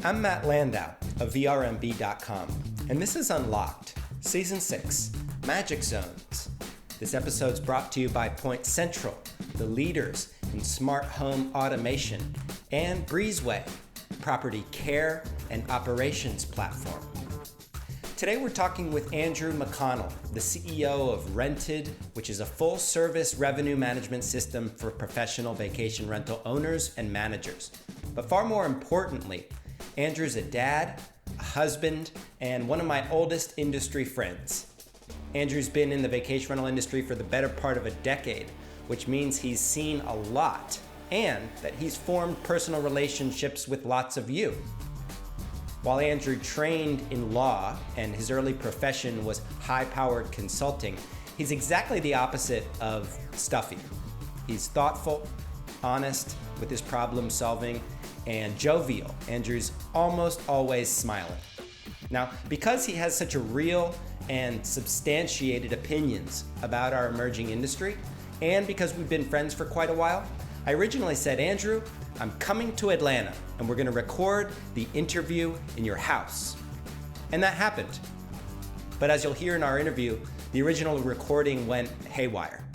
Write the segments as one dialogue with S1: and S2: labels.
S1: I'm Matt Landau of VRMB.com, and this is Unlocked, Season 6, Magic Zones. This episode's brought to you by Point Central, the leaders in smart home automation, and Breezeway, property care and operations platform. Today we're talking with Andrew McConnell, the CEO of Rented, which is a full-service revenue management system for professional vacation rental owners and managers. But far more importantly, Andrew's a dad, a husband, and one of my oldest industry friends. Andrew's been in the vacation rental industry for the better part of a decade, which means he's seen a lot, and that he's formed personal relationships with lots of you. While Andrew trained in law and his early profession was high-powered consulting, he's exactly the opposite of stuffy. He's thoughtful, honest with his problem solving, and jovial. Andrew's almost always smiling. Now, because he has such a real and substantiated opinions about our emerging industry, and because we've been friends for quite a while, I originally said, Andrew, I'm coming to Atlanta and we're gonna record the interview in your house. And that happened. But as you'll hear in our interview, the original recording went haywire.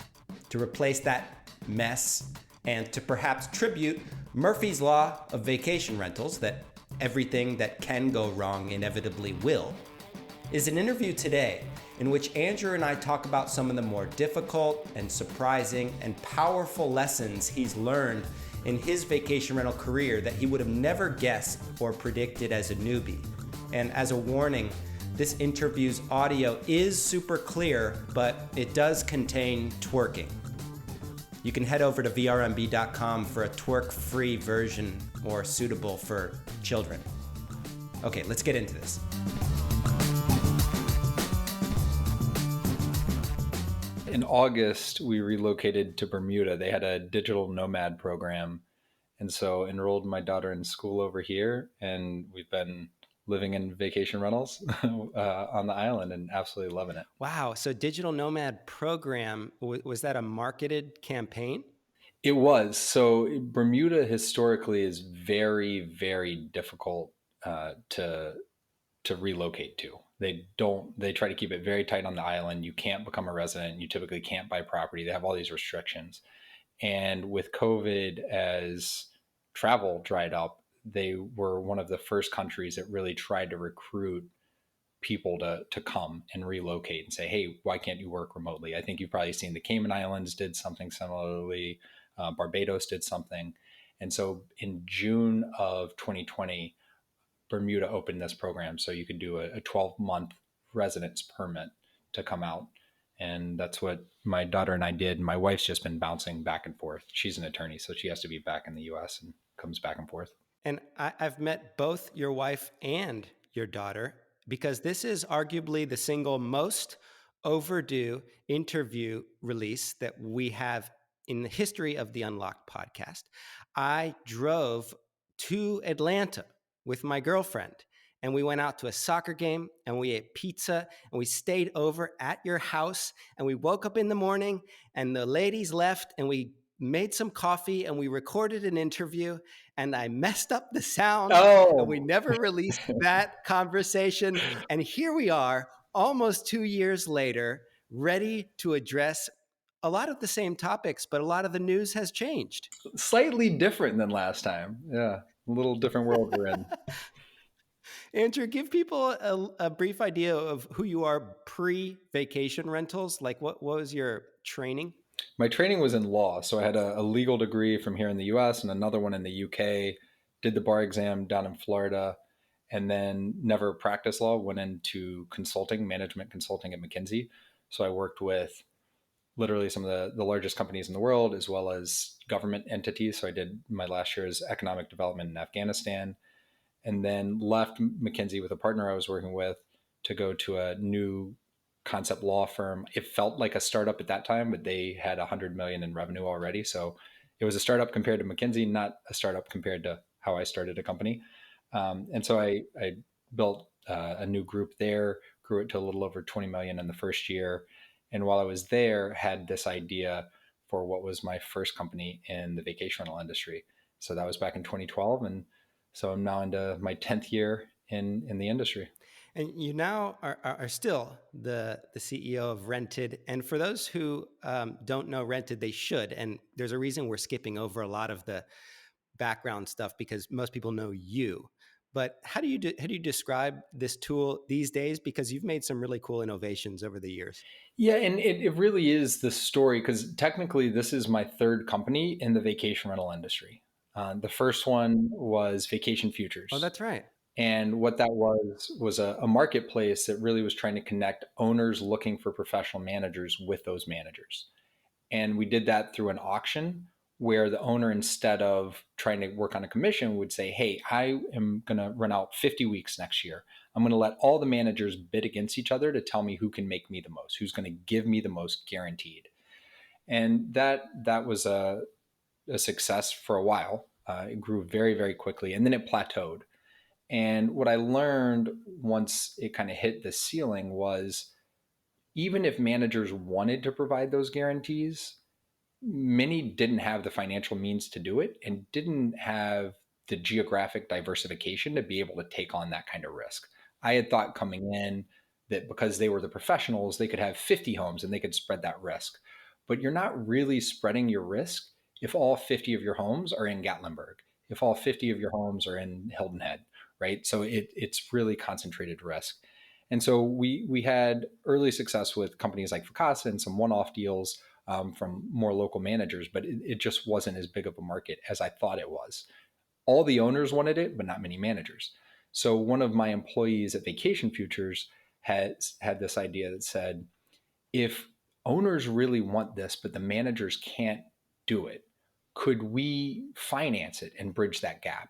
S1: To replace that mess and to perhaps tribute Murphy's Law of vacation rentals, that everything that can go wrong inevitably will, is an interview today in which Andrew and I talk about some of the more difficult and surprising and powerful lessons he's learned in his vacation rental career that he would have never guessed or predicted as a newbie. And as a warning, this interview's audio is super clear, but it does contain twerking. You can head over to vrmb.com for a twerk-free version more suitable for children. Okay, let's get into this.
S2: In August, we relocated to Bermuda. They had a digital nomad program. And so enrolled my daughter in school over here. And we've been living in vacation rentals on the island and absolutely loving it.
S1: Wow. So digital nomad program, was that a marketed campaign?
S2: It was. So Bermuda historically is very, very difficult to relocate to. They try to keep it very tight on the island. You can't become a resident. You typically can't buy property. They have all these restrictions. And with COVID, as travel dried up, they were one of the first countries that really tried to recruit people to come and relocate and say, hey, why can't you work remotely? I think you've probably seen the Cayman Islands did something similarly. Barbados did something. And so in June of 2020, Bermuda opened this program so you could do a 12-month residence permit to come out. And that's what my daughter and I did. My wife's just been bouncing back and forth. She's an attorney, so she has to be back in the US and comes back and forth.
S1: And I've met both your wife and your daughter because this is arguably the single most overdue interview release that we have in the history of the Unlocked podcast. I drove to Atlanta with my girlfriend, and we went out to a soccer game and we ate pizza and we stayed over at your house and we woke up in the morning and the ladies left and we made some coffee and we recorded an interview and I messed up the sound and we never released that conversation. And here we are almost 2 years later, ready to address a lot of the same topics, but a lot of the news has changed.
S2: Slightly different than last time. Yeah. A little different world we're in.
S1: Andrew, give people a brief idea of who you are pre-vacation rentals. Like what was your training?
S2: My training was in law. So I had a legal degree from here in the US and another one in the UK, did the bar exam down in Florida, and then never practiced law, went into consulting, management consulting at McKinsey. So I worked with literally some of the largest companies in the world, as well as government entities. So I did my last year's economic development in Afghanistan, and then left McKinsey with a partner I was working with to go to a new concept law firm. It felt like a startup at that time, but they had 100 million in revenue already. So it was a startup compared to McKinsey, not a startup compared to how I started a company. And so I built a new group there, grew it to a little over 20 million in the first year. And while I was there, had this idea for what was my first company in the vacation rental industry. So that was back in 2012. And So I'm now into my 10th year in the industry.
S1: And you now are still the CEO of Rented. And for those who don't know Rented, they should. And there's a reason we're skipping over a lot of the background stuff because most people know you. But how do you describe this tool these days? Because you've made some really cool innovations over the years.
S2: Yeah, and it really is the story because technically this is my third company in the vacation rental industry. The first one was Vacation
S1: Oh,
S2: Futures.
S1: that's right.
S2: And what that was a marketplace that really was trying to connect owners looking for professional managers with those managers. And we did that through an auction where the owner, instead of trying to work on a commission, would say, hey, I am going to run out 50 weeks next year. I'm going to let all the managers bid against each other to tell me who can make me the most, who's going to give me the most guaranteed. And that was a success for a while. It grew very, very quickly, and then it plateaued. And what I learned once it kind of hit the ceiling was even if managers wanted to provide those guarantees, many didn't have the financial means to do it and didn't have the geographic diversification to be able to take on that kind of risk. I had thought coming in that because they were the professionals, they could have 50 homes and they could spread that risk. But you're not really spreading your risk if all 50 of your homes are in Gatlinburg, if all 50 of your homes are in Hilton Head, right? So it's really concentrated risk. And so we had early success with companies like Vacasa and some one-off deals from more local managers, but it just wasn't as big of a market as I thought it was. All the owners wanted it, but not many managers. So one of my employees at Vacation Futures had this idea that said, if owners really want this, but the managers can't do it, could we finance it and bridge that gap?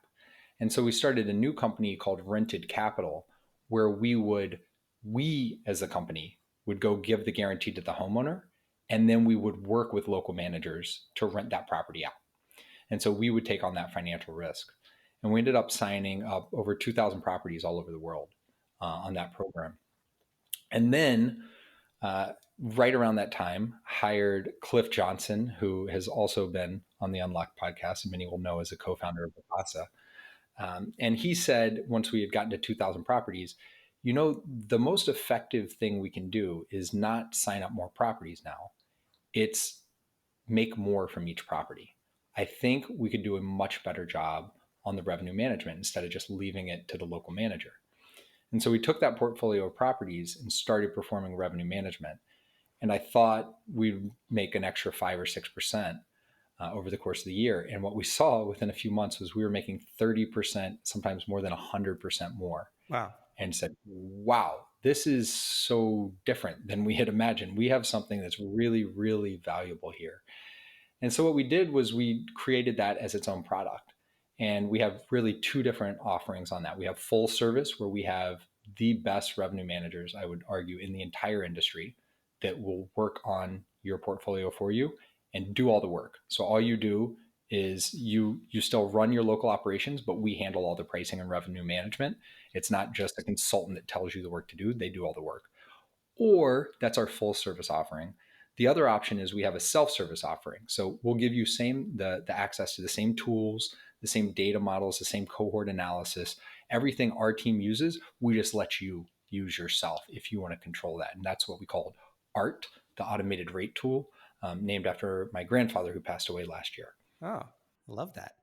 S2: And so we started a new company called Rented Capital, where we as a company would go give the guarantee to the homeowner, and then we would work with local managers to rent that property out. And so we would take on that financial risk. And we ended up signing up over 2,000 properties all over the world on that program. And then right around that time, hired Cliff Johnson, who has also been on the Unlocked podcast, and many will know as a co-founder of Vacasa. And he said, once we had gotten to 2,000 properties, the most effective thing we can do is not sign up more properties now. It's make more from each property. I think we could do a much better job on the revenue management instead of just leaving it to the local manager. And so we took that portfolio of properties and started performing revenue management. And I thought we'd make an extra 5 or 6% over the course of the year. And what we saw within a few months was we were making 30%, sometimes more than 100% more.
S1: Wow.
S2: And said, wow, this is so different than we had imagined. We have something that's really, really valuable here. And so what we did was we created that as its own product. And we have really two different offerings on that. We have full service, where we have the best revenue managers, I would argue, in the entire industry that will work on your portfolio for you and do all the work. So all you do is you still run your local operations, but we handle all the pricing and revenue management. It's not just a consultant that tells you the work to do. They do all the work. Or that's our full service offering. The other option is we have a self-service offering. So we'll give you the access to the same tools, the same data models, the same cohort analysis, everything our team uses. We just let you use yourself if you want to control that. And that's what we called ART, the automated rate tool, named after my grandfather who passed away last year.
S1: Oh, I love that.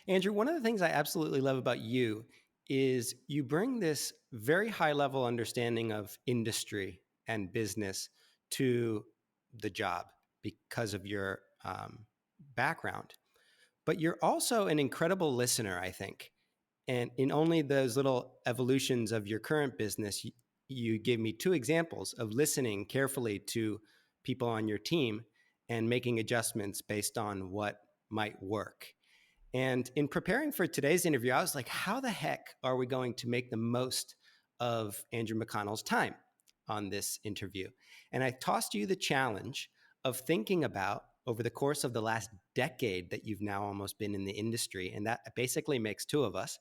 S1: Andrew, one of the things I absolutely love about you is you bring this very high level understanding of industry and business to the job because of your background. But you're also an incredible listener, I think. And in only those little evolutions of your current business, you gave me two examples of listening carefully to people on your team and making adjustments based on what might work. And in preparing for today's interview, I was like, how the heck are we going to make the most of Andrew McConnell's time on this interview? And I tossed you the challenge of thinking about, over the course of the last decade that you've now almost been in the industry, and that basically makes two of us,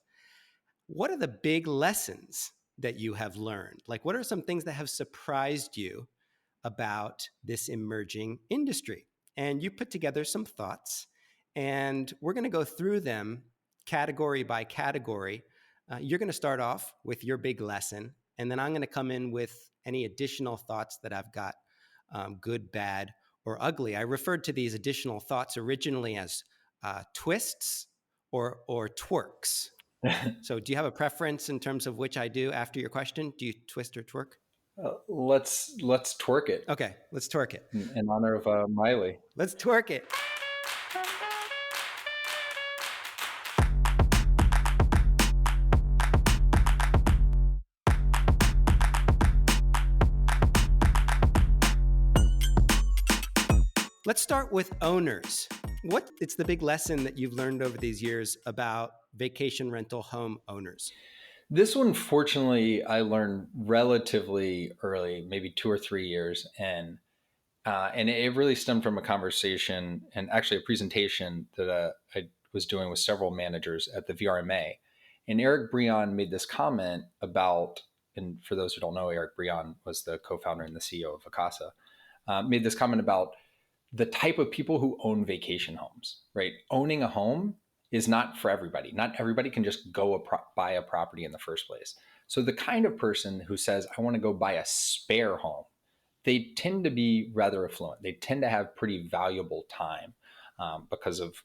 S1: what are the big lessons that you have learned? Like, what are some things that have surprised you about this emerging industry? And you put together some thoughts, and we're going to go through them category by category. You're going to start off with your big lesson, and then I'm going to come in with any additional thoughts that I've got, good, bad, or ugly. I referred to these additional thoughts originally as twists or twerks. So do you have a preference in terms of which I do after your question? Do you twist or twerk?
S2: Let's twerk it.
S1: Okay, let's twerk it.
S2: In honor of Miley.
S1: Let's twerk it. Let's start with owners. It's the big lesson that you've learned over these years about vacation rental home owners?
S2: This one, fortunately, I learned relatively early, maybe 2 or 3 years, and it really stemmed from a conversation and actually a presentation that I was doing with several managers at the VRMA. And Eric Breon made this comment about, and for those who don't know, Eric Breon was the co-founder and the CEO of Vacasa, made this comment about the type of people who own vacation homes, right? Owning a home is not for everybody. Not everybody can just go buy a property in the first place. So the kind of person who says, I want to go buy a spare home, they tend to be rather affluent. They tend to have pretty valuable time because of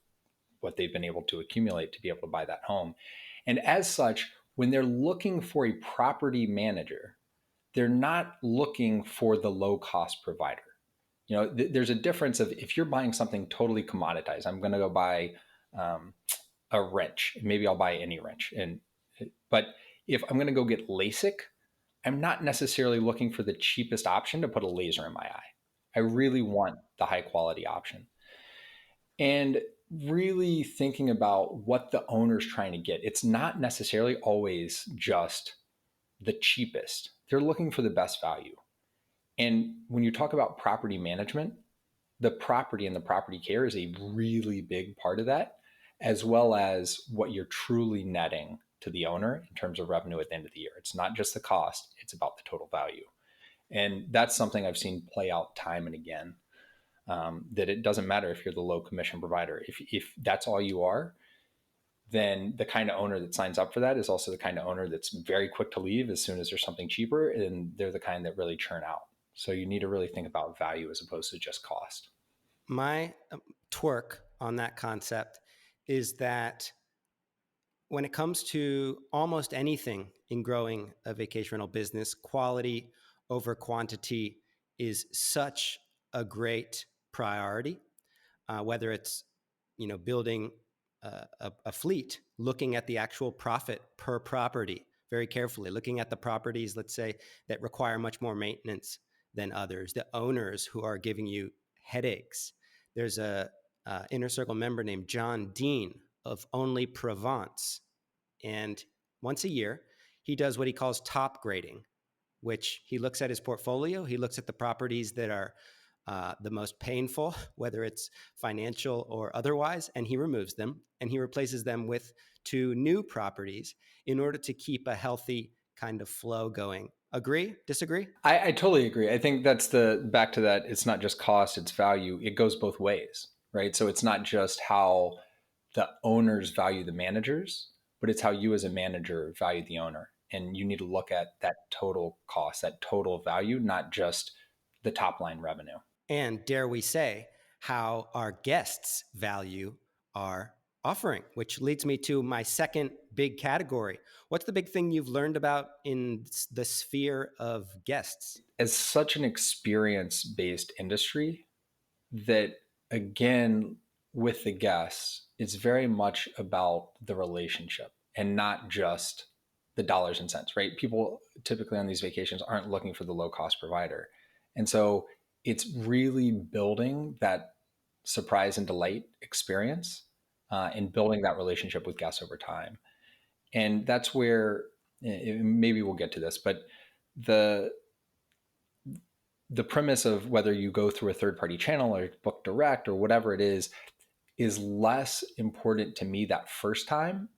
S2: what they've been able to accumulate to be able to buy that home. And as such, when they're looking for a property manager, they're not looking for the low-cost provider. You know, there's a difference of if you're buying something totally commoditized. I'm going to go buy a wrench. Maybe I'll buy any wrench. But if I'm going to go get LASIK, I'm not necessarily looking for the cheapest option to put a laser in my eye. I really want the high quality option. And really thinking about what the owner's trying to get. It's not necessarily always just the cheapest. They're looking for the best value. And when you talk about property management, the property and the property care is a really big part of that, as well as what you're truly netting to the owner in terms of revenue at the end of the year. It's not just the cost, it's about the total value. And that's something I've seen play out time and again, that it doesn't matter if you're the low commission provider. If that's all you are, then the kind of owner that signs up for that is also the kind of owner that's very quick to leave as soon as there's something cheaper, and they're the kind that really churn out. So you need to really think about value as opposed to just cost.
S1: My twerk on that concept is that when it comes to almost anything in growing a vacation rental business, quality over quantity is such a great priority. Whether it's, building a fleet, looking at the actual profit per property very carefully, looking at the properties, let's say, that require much more maintenance than others, the owners who are giving you headaches. There's a Inner Circle member named John Dean of Only Provence. And once a year, he does what he calls top grading, which he looks at his portfolio. He looks at the properties that are the most painful, whether it's financial or otherwise, and he removes them and he replaces them with 2 new properties in order to keep a healthy kind of flow going. Agree? Disagree?
S2: I totally agree. I think that's back to that. It's not just cost, it's value. It goes both ways, right? So it's not just how the owners value the managers, but it's how you as a manager value the owner. And you need to look at that total cost, that total value, not just the top line revenue.
S1: And dare we say, how our guests value our offering, which leads me to my second big category. What's the big thing you've learned about in the sphere of guests?
S2: As such an experience-based industry, that again, with the guests, it's very much about the relationship and not just the dollars and cents, right? People typically on these vacations aren't looking for the low-cost provider. And so it's really building that surprise and delight experience and building that relationship with guests over time. And that's where, maybe we'll get to this, but the premise of whether you go through a third-party channel or book direct or whatever it is less important to me that first time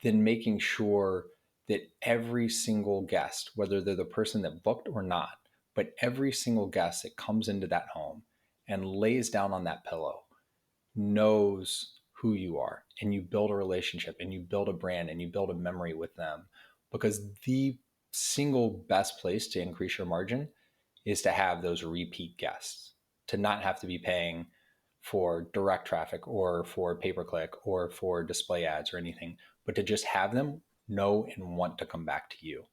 S2: than making sure that every single guest, whether they're the person that booked or not, but every single guest that comes into that home and lays down on that pillow knows who you are, and you build a relationship and you build a brand and you build a memory with them. Because the single best place to increase your margin is to have those repeat guests, to not have to be paying for direct traffic or for pay-per-click or for display ads or anything, but to just have them know and want to come back to you,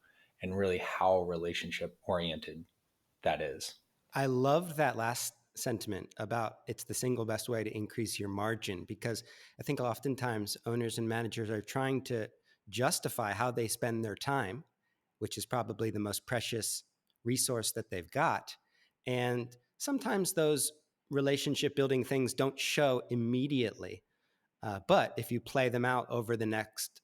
S2: and really how relationship oriented that is.
S1: I love that last sentiment about it's the single best way to increase your margin, because I think oftentimes owners and managers are trying to justify how they spend their time, which is probably the most precious resource that they've got. And sometimes those relationship building things don't show immediately. But if you play them out over the next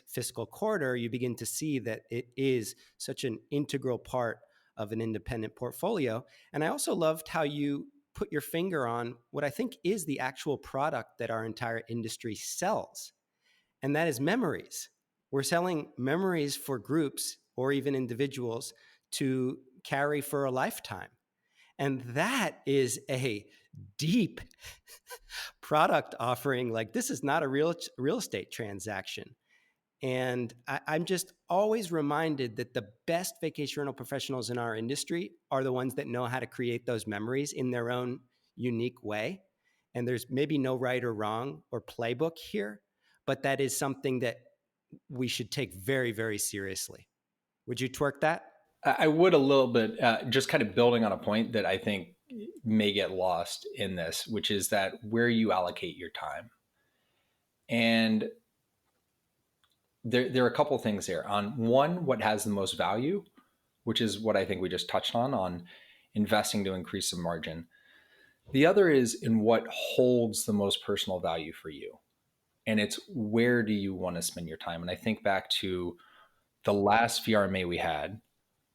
S1: fiscal quarter, you begin to see that it is such an integral part of an independent portfolio. And I also loved how you put your finger on what I think is the actual product that our entire industry sells, and that is memories. We're selling memories for groups or even individuals to carry for a lifetime. And that is a deep product offering. Like, this is not a real estate transaction. And I'm just always reminded that the best vacation rental professionals in our industry are the ones that know how to create those memories in their own unique way. And there's maybe no right or wrong or playbook here, but that is something that we should take very, very seriously. Would you twerk that?
S2: I would a little bit, just kind of building on a point that I think may get lost in this, which is that where you allocate your time. And there are a couple of things there. On one, what has the most value, which is what I think we just touched on investing to increase the margin. The other is in what holds the most personal value for you. And it's where do you want to spend your time? And I think back to the last VRMA we had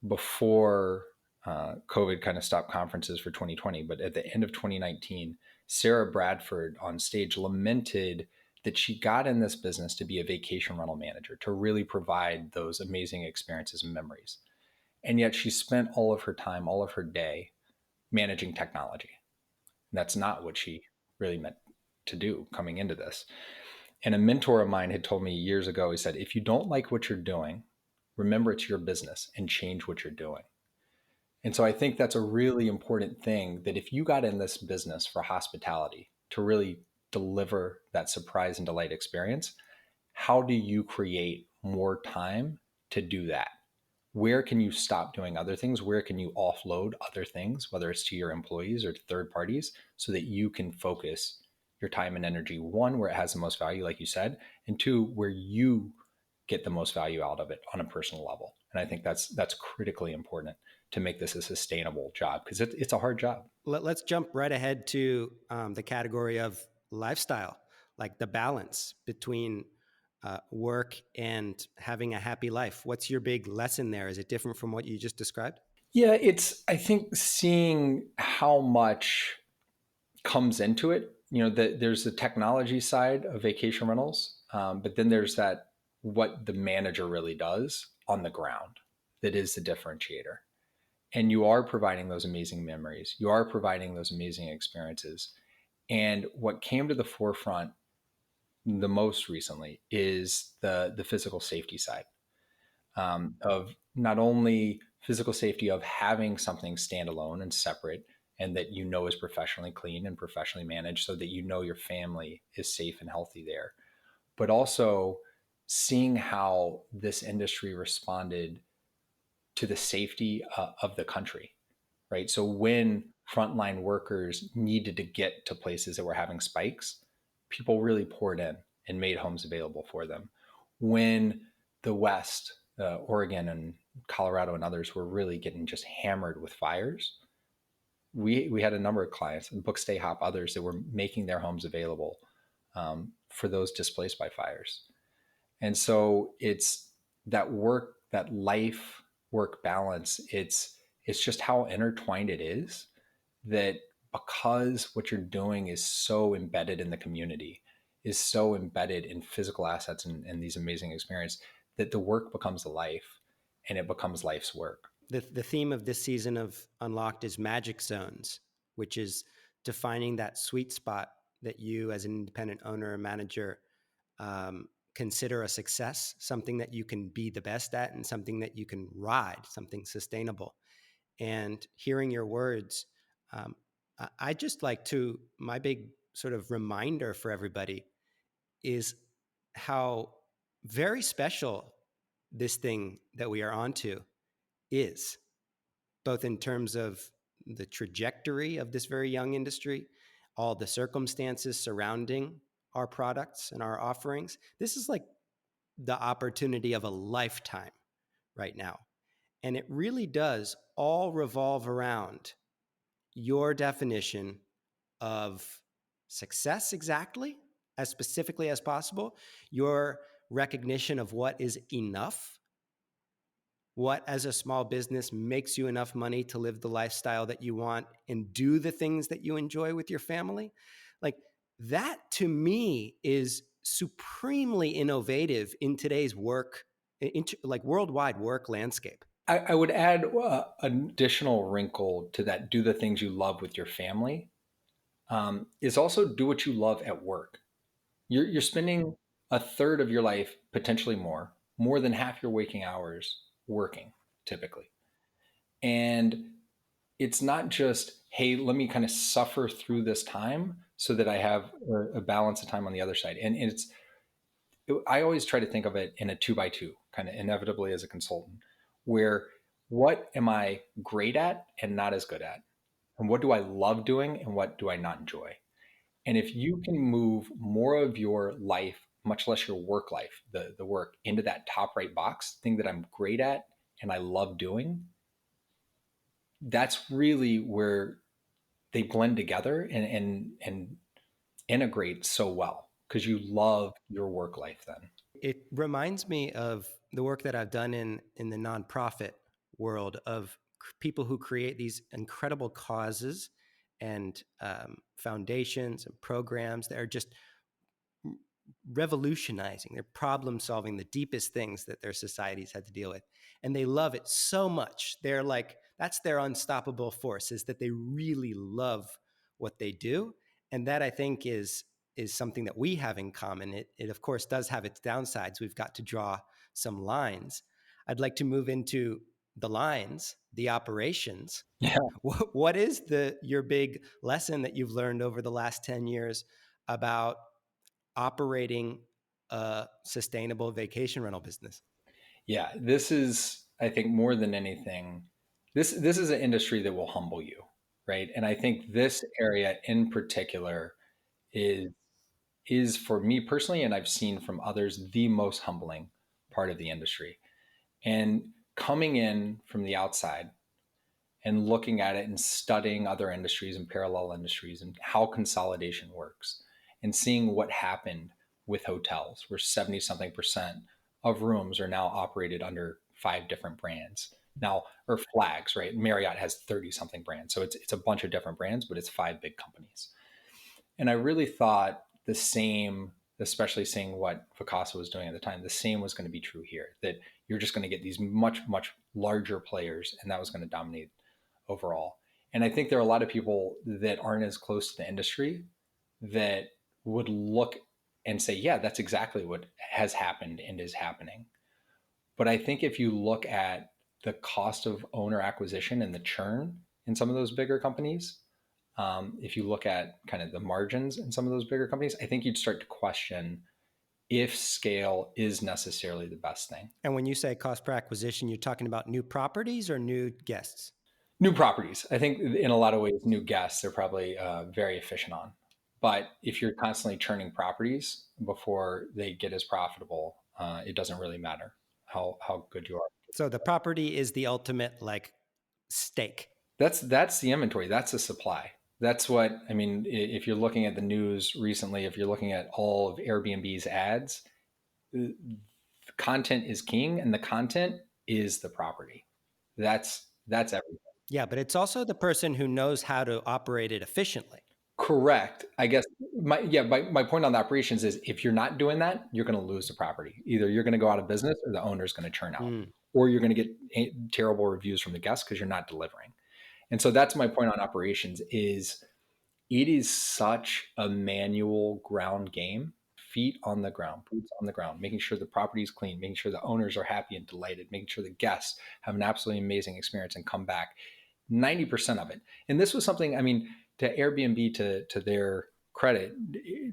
S2: before COVID kind of stopped conferences for 2020. But at the end of 2019, Sarah Bradford on stage lamented that she got in this business to be a vacation rental manager, to really provide those amazing experiences and memories. And yet she spent all of her time, all of her day managing technology. And that's not what she really meant to do coming into this. And a mentor of mine had told me years ago, he said, if you don't like what you're doing, remember it's your business and change what you're doing. And so I think that's a really important thing, that if you got in this business for hospitality to really deliver that surprise and delight experience, how do you create more time to do that? Where can you stop doing other things? Where can you offload other things, whether it's to your employees or to third parties, so that you can focus your time and energy, one, where it has the most value, like you said, and two, where you get the most value out of it on a personal level. And I think that's critically important to make this a sustainable job, because it's a hard job.
S1: Let's jump right ahead to the category of lifestyle, like the balance between work and having a happy life. What's your big lesson there? Is it different from what you just described?
S2: Yeah, it's, I think, seeing how much comes into it. You know, there's the technology side of vacation rentals, but then there's that, what the manager really does on the ground, that is the differentiator. And you are providing those amazing memories. You are providing those amazing experiences. And what came to the forefront the most recently is the physical safety side, of not only physical safety of having something standalone and separate, and that you know is professionally clean and professionally managed, so that you know your family is safe and healthy there, but also seeing how this industry responded to the safety of the country, right? So when frontline workers needed to get to places that were having spikes, people really poured in and made homes available for them. When the West, Oregon and Colorado and others were really getting just hammered with fires, we had a number of clients, and Book Stay Hop, others, that were making their homes available for those displaced by fires. And so it's that work, that life work balance. It's just how intertwined it is, that because what you're doing is so embedded in the community, is so embedded in physical assets and these amazing experiences, that the work becomes a life, and it becomes life's work.
S1: The theme of this season of Unlocked is magic zones, which is defining that sweet spot that you as an independent owner or manager consider a success, something that you can be the best at and something that you can ride, something sustainable. And hearing your words, I just like to, my big sort of reminder for everybody is how very special this thing that we are onto is, both in terms of the trajectory of this very young industry, all the circumstances surrounding our products and our offerings. This is like the opportunity of a lifetime right now. And it really does all revolve around your definition of success, exactly as specifically as possible, your recognition of what is enough, what as a small business makes you enough money to live the lifestyle that you want and do the things that you enjoy with your family. Like that to me is supremely innovative in today's work, like worldwide work landscape.
S2: I would add an additional wrinkle to that: do the things you love with your family. Is also do what you love at work. You're spending a third of your life, potentially more than half your waking hours working, typically. And it's not just, hey, let me kind of suffer through this time so that I have a balance of time on the other side. And I always try to think of it in a 2x2, kind of inevitably as a consultant, where what am I great at and not as good at? And what do I love doing and what do I not enjoy? And if you can move more of your life, much less your work life, the work, into that top right box, thing that I'm great at and I love doing, that's really where they blend together and integrate so well, because you love your work life then.
S1: It reminds me of the work that I've done in the nonprofit world of people who create these incredible causes and foundations and programs that are just revolutionizing, they're problem solving the deepest things that their societies had to deal with. And they love it so much. They're like, that's their unstoppable force, is that they really love what they do. And that I think is something that we have in common. It of course does have its downsides. We've got to draw some lines. I'd like to move into the lines, the operations.
S2: Yeah.
S1: What is your big lesson that you've learned over the last 10 years about operating a sustainable vacation rental business?
S2: Yeah, this is, I think, more than anything, this is an industry that will humble you, right? And I think this area in particular is for me personally, and I've seen from others, the most humbling part of the industry. And coming in from the outside and looking at it and studying other industries and parallel industries and how consolidation works, and seeing what happened with hotels, where 70 something percent of rooms are now operated under 5 different brands now, or flags, right? Marriott has 30 something brands. So it's a bunch of different brands, but it's 5 big companies. And I really thought the same, especially seeing what Vacasa was doing at the time, the same was going to be true here, that you're just going to get these much, much larger players, and that was going to dominate overall. And I think there are a lot of people that aren't as close to the industry that would look and say, yeah, that's exactly what has happened and is happening. But I think if you look at the cost of owner acquisition and the churn in some of those bigger companies, if you look at kind of the margins in some of those bigger companies, I think you'd start to question if scale is necessarily the best thing.
S1: And when you say cost per acquisition, you're talking about new properties or new guests?
S2: New properties. I think in a lot of ways, new guests they're probably very efficient on. But if you're constantly churning properties before they get as profitable, it doesn't really matter how good you are.
S1: So the property is the ultimate like stake.
S2: That's the inventory. That's the supply. That's what, I mean, if you're looking at the news recently, if you're looking at all of Airbnb's ads, the content is king and the content is the property. That's everything.
S1: Yeah, but it's also the person who knows how to operate it efficiently.
S2: Correct. I guess my point on the operations is if you're not doing that, you're going to lose the property. Either you're going to go out of business or the owner's going to churn out, or you're going to get terrible reviews from the guests because you're not delivering. And so that's my point on operations is it is such a manual ground game. Feet on the ground, boots on the ground, making sure the property is clean, making sure the owners are happy and delighted, making sure the guests have an absolutely amazing experience and come back. 90% of it. And this was something, I mean, to Airbnb, to their credit,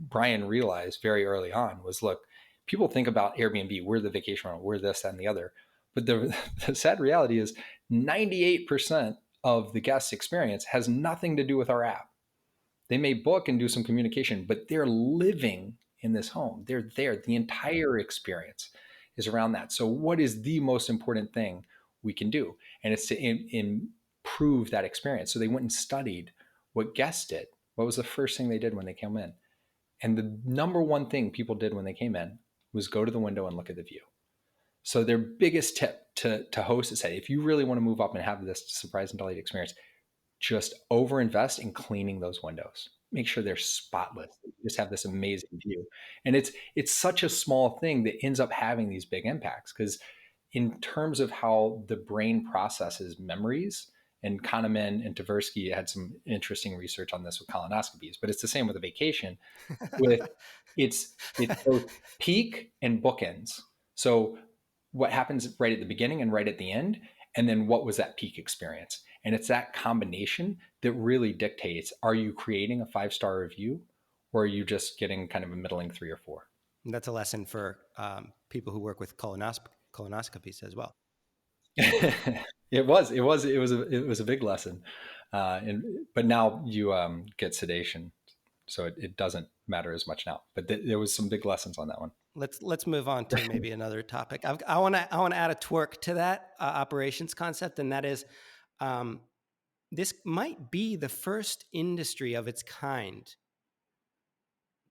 S2: Brian realized very early on was, look, people think about Airbnb, we're the vacation rental, we're this, that, and the other. But the sad reality is 98% of the guest experience has nothing to do with our app. They may book and do some communication, but they're living in this home. They're there. The entire experience is around that. So what is the most important thing we can do? And it's to improve that experience. So they went and studied what guests did. What was the first thing they did when they came in? And the number one thing people did when they came in was go to the window and look at the view. So their biggest tip to hosts is, hey, if you really want to move up and have this surprise and delight experience, just overinvest in cleaning those windows. Make sure they're spotless. You just have this amazing view. And it's such a small thing that ends up having these big impacts, because in terms of how the brain processes memories, and Kahneman and Tversky had some interesting research on this with colonoscopies, but it's the same with a vacation. With it's both peak and bookends. So what happens right at the beginning and right at the end, and then what was that peak experience? And it's that combination that really dictates, are you creating a 5-star review, or are you just getting kind of a middling 3 or 4?
S1: And that's a lesson for people who work with colonoscopies as well.
S2: It was a big lesson. But now you get sedation, so it doesn't matter as much now. But there was some big lessons on that one.
S1: Let's move on to maybe another topic. I want to add a twerk to that operations concept, and that is, this might be the first industry of its kind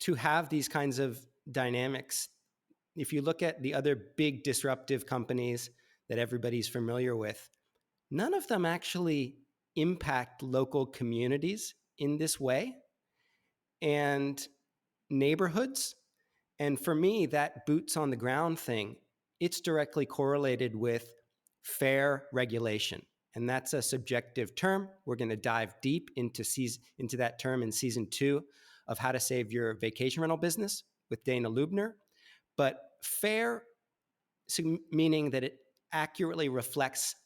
S1: to have these kinds of dynamics. If you look at the other big disruptive companies that everybody's familiar with, none of them actually impact local communities in this way and neighborhoods. And for me, that boots on the ground thing, it's directly correlated with fair regulation. And that's a subjective term. We're going to dive deep into that term in season 2 of How to Save Your Vacation Rental Business with Dana Lubner. But fair, meaning that it accurately reflects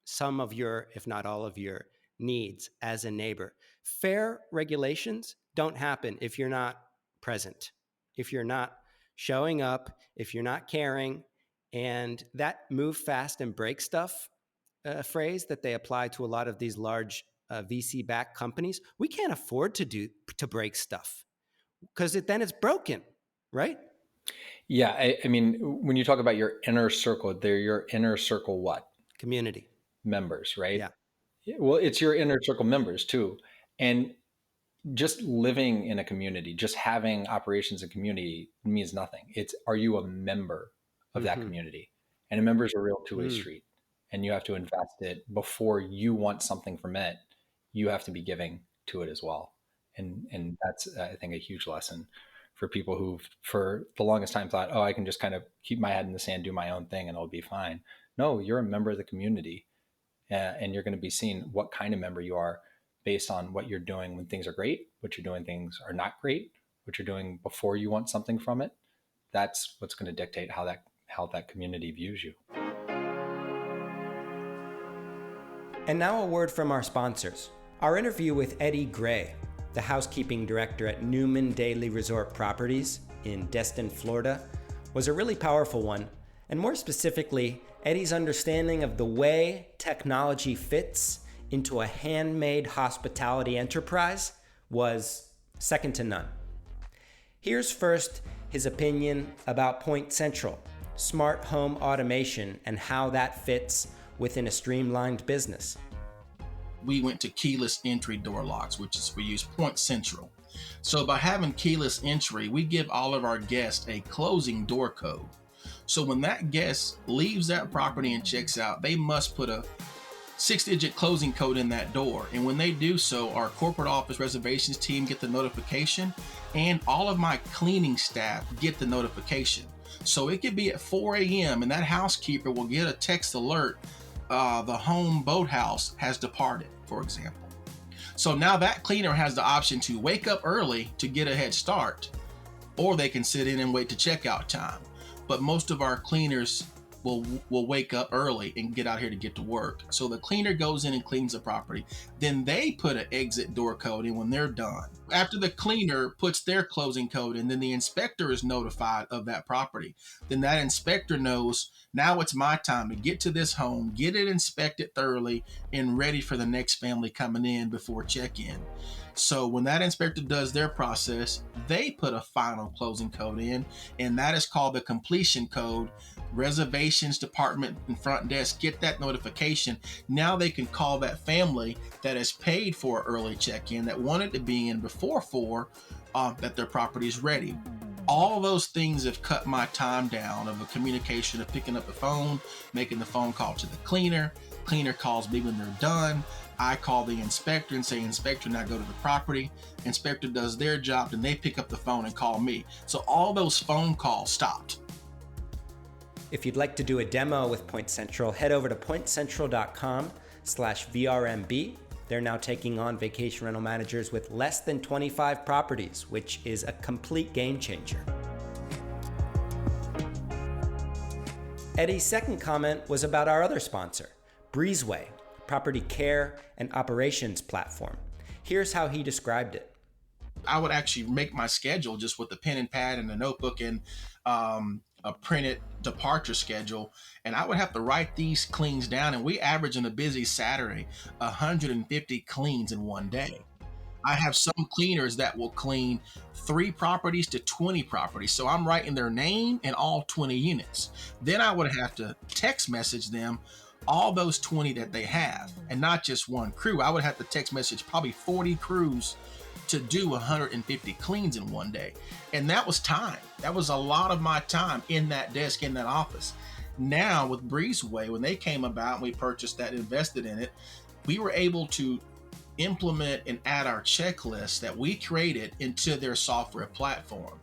S1: some of your, if not all of your needs as a neighbor. Fair regulations don't happen if you're not present, if you're not showing up, if you're not caring. And that move fast and break stuff phrase that they apply to a lot of these large VC-backed companies, we can't afford to break stuff, because then it's broken, right?
S2: Yeah, I mean, when you talk about your inner circle, they're your inner circle what?
S1: Community.
S2: Members, right?
S1: Yeah.
S2: Well, it's your inner circle members too. And just living in a community, just having operations in community means nothing. It's, are you a member of that community? And a member is a real two-way street. And you have to invest it before you want something from it. You have to be giving to it as well. And that's, I think, a huge lesson for people who, for the longest time, thought, oh, I can just kind of keep my head in the sand, do my own thing, and it'll be fine. No, you're a member of the community, and you're going to be seen what kind of member you are based on what you're doing when things are great, what you're doing things are not great, what you're doing before you want something from it. That's what's going to dictate how that community views you.
S1: And now a word from our sponsors. Our interview with Eddie Gray, the housekeeping director at Newman Daily Resort Properties in Destin, Florida, was a really powerful one. And more specifically, Eddie's understanding of the way technology fits into a handmade hospitality enterprise was second to none. Here's first his opinion about Point Central, smart home automation, and how that fits within a streamlined business.
S3: We went to keyless entry door locks, we use Point Central. So by having keyless entry, we give all of our guests a closing door code. So when that guest leaves that property and checks out, they must put a 6-digit closing code in that door. And when they do so, our corporate office reservations team get the notification, and all of my cleaning staff get the notification. So it could be at 4 a.m. and that housekeeper will get a text alert, the home boathouse has departed, for example. So now that cleaner has the option to wake up early to get a head start, or they can sit in and wait to checkout time. But most of our cleaners will wake up early and get out here to get to work. So the cleaner goes in and cleans the property. Then they put an exit door code in when they're done. After the cleaner puts their closing code in, then the inspector is notified of that property. Then that inspector knows, now it's my time to get to this home, get it inspected thoroughly, and ready for the next family coming in before check-in. So when that inspector does their process, they put a final closing code in, and that is called the completion code. Reservations department and front desk get that notification. Now they can call that family that has paid for early check-in, that wanted to be in before 4, that their property is ready. All those things have cut my time down of the communication of picking up the phone, making the phone call to the cleaner. Cleaner calls me when they're done. I call the inspector and say, inspector, now go to the property. Inspector does their job, and they pick up the phone and call me. So all those phone calls stopped.
S1: If you'd like to do a demo with Point Central, head over to pointcentral.com/VRMB. They're now taking on vacation rental managers with less than 25 properties, which is a complete game changer. Eddie's second comment was about our other sponsor, Breezeway, property care and operations platform. Here's how he described it.
S3: I would actually make my schedule just with a pen and pad and a notebook and a printed departure schedule, and I would have to write these cleans down, and we average on a busy Saturday 150 cleans in one day. I have some cleaners that will clean 3 properties to 20 properties, so I'm writing their name and all 20 units. Then I would have to text message them all those 20 that they have, and not just one crew. I would have to text message probably 40 crews to do 150 cleans in one day. And that was time. That was a lot of my time in that desk, in that office. Now with Breezeway, when they came about and we purchased that, invested in it, we were able to implement and add our checklist that we created into their software platform.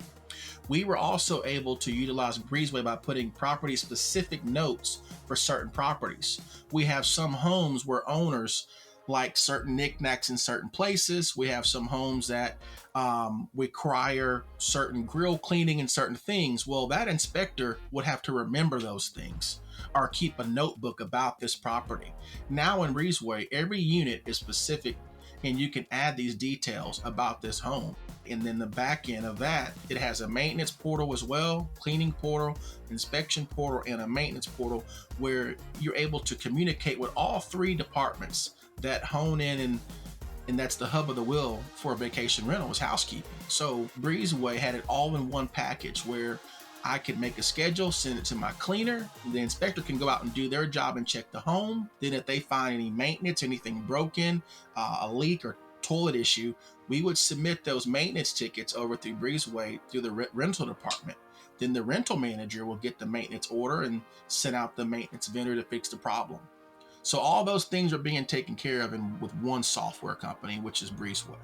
S3: We were also able to utilize Breezeway by putting property specific notes for certain properties. We have some homes where owners like certain knickknacks in certain places. We have some homes that require certain grill cleaning and certain things. Well, that inspector would have to remember those things or keep a notebook about this property. Now in Breezeway, every unit is specific, and you can add these details about this home. And then the back end of that, it has a maintenance portal as well, cleaning portal, inspection portal, and a maintenance portal where you're able to communicate with all 3 departments that hone in, and that's the hub of the wheel for a vacation rental, is housekeeping. So Breezeway had it all in one package where I could make a schedule, send it to my cleaner. The inspector can go out and do their job and check the home. Then if they find any maintenance, anything broken, a leak or toilet issue, we would submit those maintenance tickets over through Breezeway through the rental department. Then the rental manager will get the maintenance order and send out the maintenance vendor to fix the problem. So all those things are being taken care of with one software company, which is Breezeway.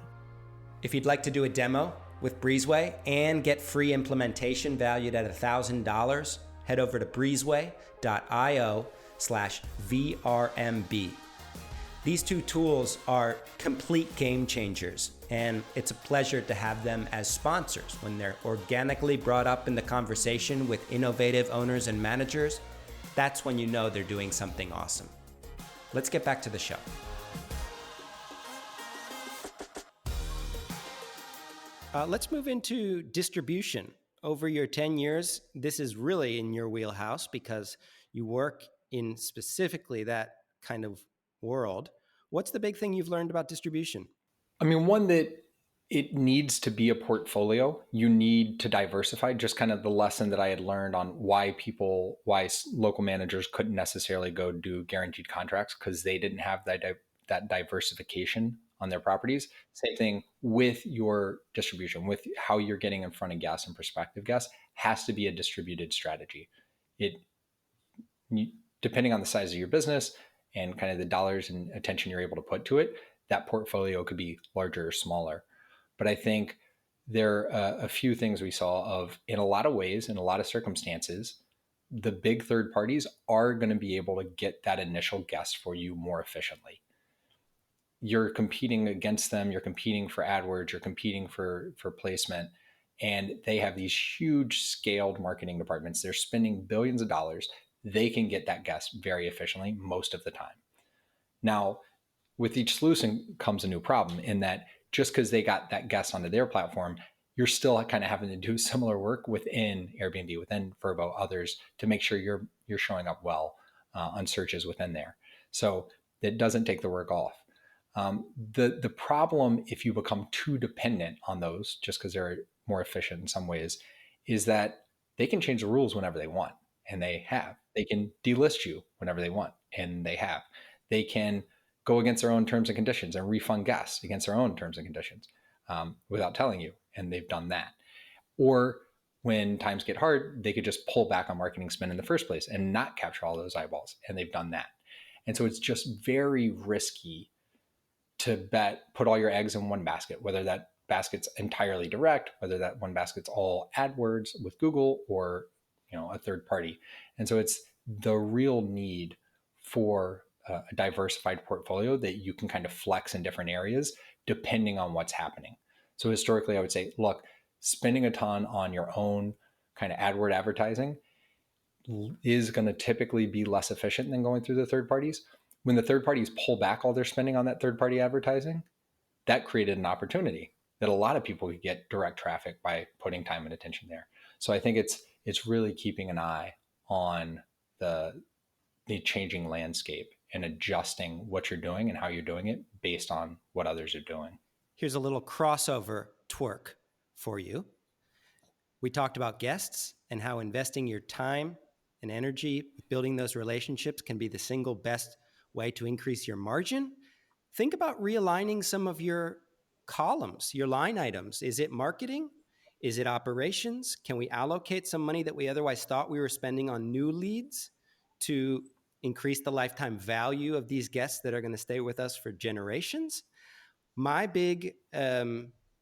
S1: If you'd like to do a demo with Breezeway and get free implementation valued at $1,000, head over to breezeway.io/VRMB. These 2 tools are complete game changers, and it's a pleasure to have them as sponsors. When they're organically brought up in the conversation with innovative owners and managers, that's when you know they're doing something awesome. Let's get back to the show. Let's move into distribution. Over your 10 years, this is really in your wheelhouse because you work in specifically that kind of world. What's the big thing you've learned about distribution?
S2: I mean, one that it needs to be a portfolio. You need to diversify. Just kind of the lesson that I had learned on why local managers couldn't necessarily go do guaranteed contracts because they didn't have that diversification on their properties. Same thing with your distribution, with how you're getting in front of guests and prospective guests, has to be a distributed strategy. Depending on the size of your business and kind of the dollars and attention you're able to put to it, that portfolio could be larger or smaller. But I think there are a few things we saw of, in a lot of ways, in a lot of circumstances, the big third parties are going to be able to get that initial guest for you more efficiently. you're competing against them, you're competing for AdWords, you're competing for placement, and they have these huge scaled marketing departments. They're spending billions of dollars. They can get that guest very efficiently most of the time. Now, with each solution comes a new problem in that just because they got that guest onto their platform, you're still kind of having to do similar work within Airbnb, within Vrbo, others, to make sure you're showing up well on searches within there. So it doesn't take the work off. The problem, if you become too dependent on those, just because they're more efficient in some ways, is that they can change the rules whenever they want, and they have. They can delist you whenever they want, and they have. They can go against their own terms and conditions and refund guests against their own terms and conditions without telling you, and they've done that. Or when times get hard, they could just pull back on marketing spend in the first place and not capture all those eyeballs, and they've done that. And so it's just very risky to put all your eggs in one basket, whether that basket's entirely direct, whether that one basket's all AdWords with Google or a third party. And so it's the real need for a diversified portfolio that you can kind of flex in different areas depending on what's happening. So historically, I would say, look, spending a ton on your own kind of AdWord advertising is going to typically be less efficient than going through the third parties. When the third parties pull back all their spending on that third party advertising, that created an opportunity that a lot of people could get direct traffic by putting time and attention there. So I think it's really keeping an eye on the changing landscape and adjusting what you're doing and how you're doing it based on what others are doing.
S1: Here's a little crossover twerk for you. We talked about guests and how investing your time and energy building those relationships can be the single best way to increase your margin. Think about realigning some of your columns, your line items. Is it marketing? Is it operations? Can we allocate some money that we otherwise thought we were spending on new leads to increase the lifetime value of these guests that are going to stay with us for generations? My big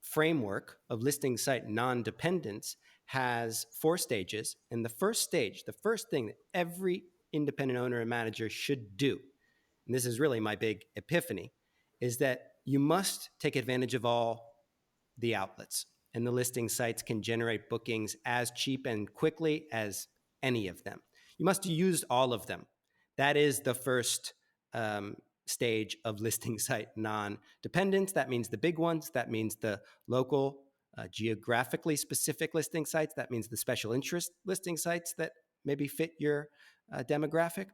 S1: framework of listing site non-dependence has 4 stages. And the first stage, the first thing that every independent owner and manager should do, and this is really my big epiphany, is that you must take advantage of all the outlets. And the listing sites can generate bookings as cheap and quickly as any of them. You must use all of them. That is the first stage of listing site non-dependence. That means the big ones. That means the local, geographically specific listing sites. That means the special interest listing sites that maybe fit your demographic.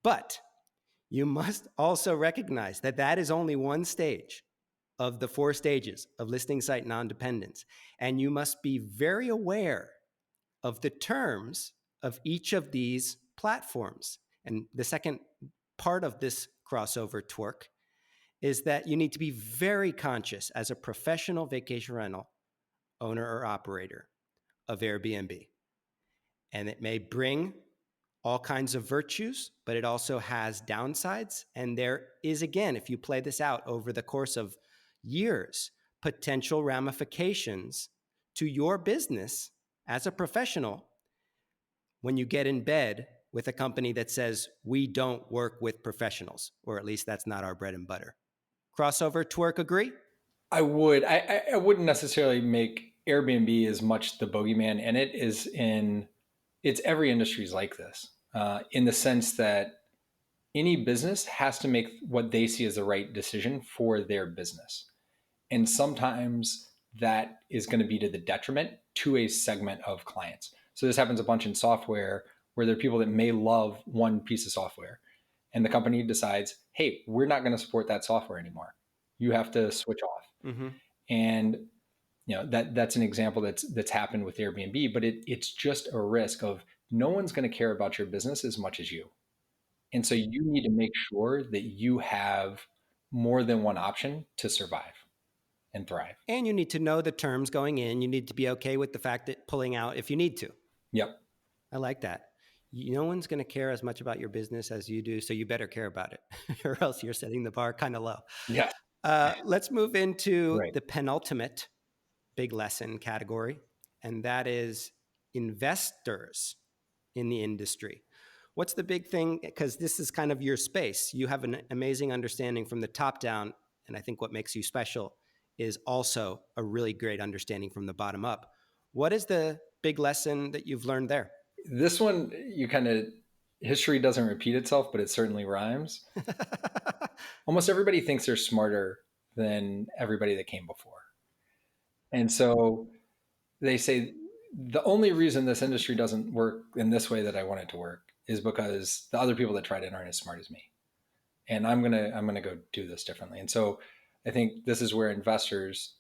S1: But you must also recognize that that is only one stage of the 4 stages of listing site non-dependence. And you must be very aware of the terms of each of these platforms. And the second part of this crossover twerk is that you need to be very conscious as a professional vacation rental owner or operator of Airbnb. And it may bring all kinds of virtues, but it also has downsides. And there is, again, if you play this out over the course of years, potential ramifications to your business as a professional when you get in bed with a company that says, we don't work with professionals, or at least that's not our bread and butter. Crossover twerk, agree?
S2: I would. I wouldn't necessarily make Airbnb as much the bogeyman, and it's every industry is like this, in the sense that any business has to make what they see as the right decision for their business. And sometimes that is going to be to the detriment to a segment of clients. So this happens a bunch in software where there are people that may love one piece of software and the company decides, hey, we're not going to support that software anymore. You have to switch off. Mm-hmm. And that's an example that's happened with Airbnb, but it's just a risk of no one's going to care about your business as much as you. And so you need to make sure that you have more than one option to survive and thrive.
S1: And you need to know the terms going in. You need to be okay with the fact that pulling out if you need to.
S2: Yep.
S1: I like that. No one's going to care as much about your business as you do, so you better care about it, or else you're setting the bar kind of low.
S2: Yeah.
S1: Let's move into the penultimate big lesson category, and that is investors in the industry. What's the big thing? Because this is kind of your space. You have an amazing understanding from the top down. And I think what makes you special is also a really great understanding from the bottom up. What is the big lesson that you've learned there?
S2: This one, history doesn't repeat itself, but it certainly rhymes. Almost everybody thinks they're smarter than everybody that came before. And so they say the only reason this industry doesn't work in this way that I want it to work is because the other people that tried it aren't as smart as me. And I'm gonna go do this differently. And so I think this is where investors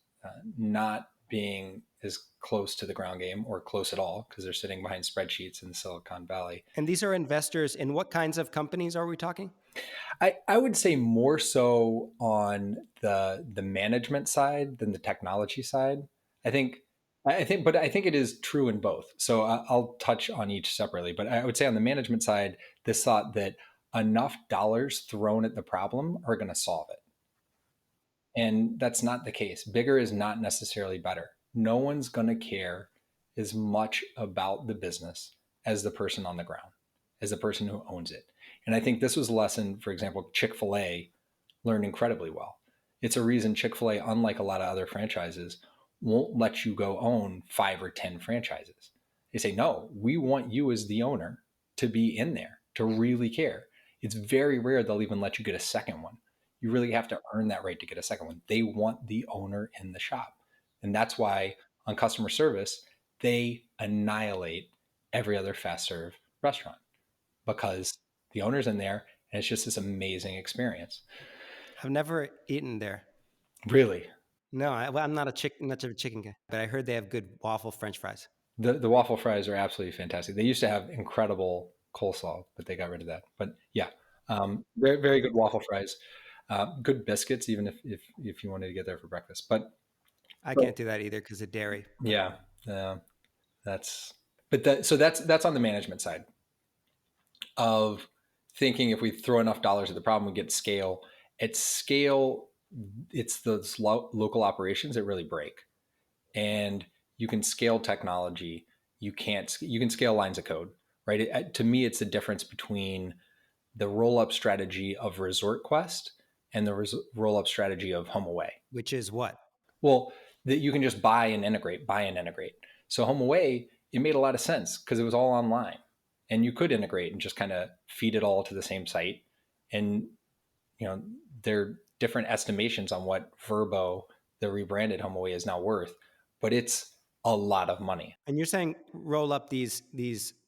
S2: not being as close to the ground game or close at all, because they're sitting behind spreadsheets in Silicon Valley.
S1: And these are investors in what kinds of companies are we talking?
S2: I would say more so on the management side than the technology side. I think it is true in both. So I'll touch on each separately. But I would say on the management side, this thought that enough dollars thrown at the problem are going to solve it. And that's not the case. Bigger is not necessarily better. No one's going to care as much about the business as the person on the ground, as the person who owns it. And I think this was a lesson, for example, Chick-fil-A learned incredibly well. It's a reason Chick-fil-A, unlike a lot of other franchises, won't let you go own 5 or 10 franchises. They say, no, we want you as the owner to be in there, to really care. It's very rare they'll even let you get a second one. You really have to earn that right to get a second one. They want the owner in the shop. And that's why on customer service, they annihilate every other fast serve restaurant, because the owner's in there and it's just this amazing experience.
S1: I've never eaten there.
S2: Really?
S1: No, I'm not much of a chicken guy, but I heard they have good waffle French fries.
S2: The waffle fries are absolutely fantastic. They used to have incredible coleslaw, but they got rid of that. But yeah, very, very good waffle fries. Good biscuits, even if you wanted to get there for breakfast. But
S1: I can't do that either because of dairy.
S2: Yeah, that's on the management side of thinking if we throw enough dollars at the problem, we get scale. At scale, it's those local operations that really break. And you can scale technology. You can scale lines of code, right? To me, it's the difference between the roll-up strategy of Resort Quest and the roll-up strategy of HomeAway.
S1: Which is what?
S2: Well, that you can just buy and integrate. So HomeAway, it made a lot of sense because it was all online, and you could integrate and just kind of feed it all to the same site. And there are different estimations on what Vrbo, the rebranded HomeAway, is now worth, but it's a lot of money.
S1: And you're saying roll up these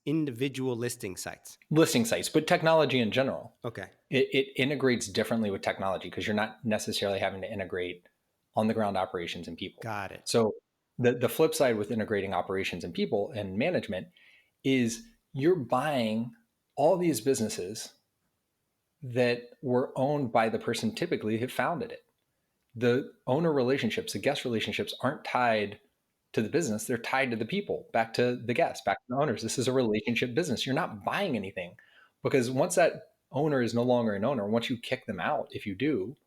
S1: individual listing sites,
S2: but technology in general.
S1: Okay.
S2: It integrates differently with technology because you're not necessarily having to integrate on the ground operations and people.
S1: Got it.
S2: So the flip side with integrating operations and people and management is you're buying all these businesses that were owned by the person typically who founded it. The owner relationships, the guest relationships aren't tied to the business. They're tied to the people, back to the guests, back to the owners. This is a relationship business. You're not buying anything, because once that owner is no longer an owner, once you kick them out, if you do,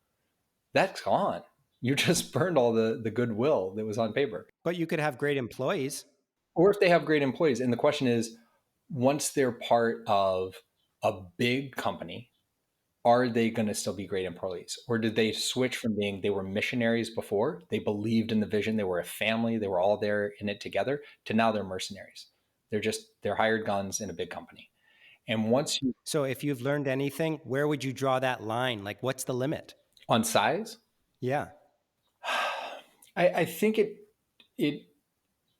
S2: that's gone. You just burned all the goodwill that was on paper.
S1: But you could have great employees.
S2: Or if they have great employees. And the question is, once they're part of a big company, are they going to still be great employees? Or did they switch from being, they were missionaries before, they believed in the vision, they were a family, they were all there in it together, to now they're mercenaries. They're hired guns in a big company. And
S1: So if you've learned anything, where would you draw that line? Like, what's the limit?
S2: On size?
S1: Yeah.
S2: I think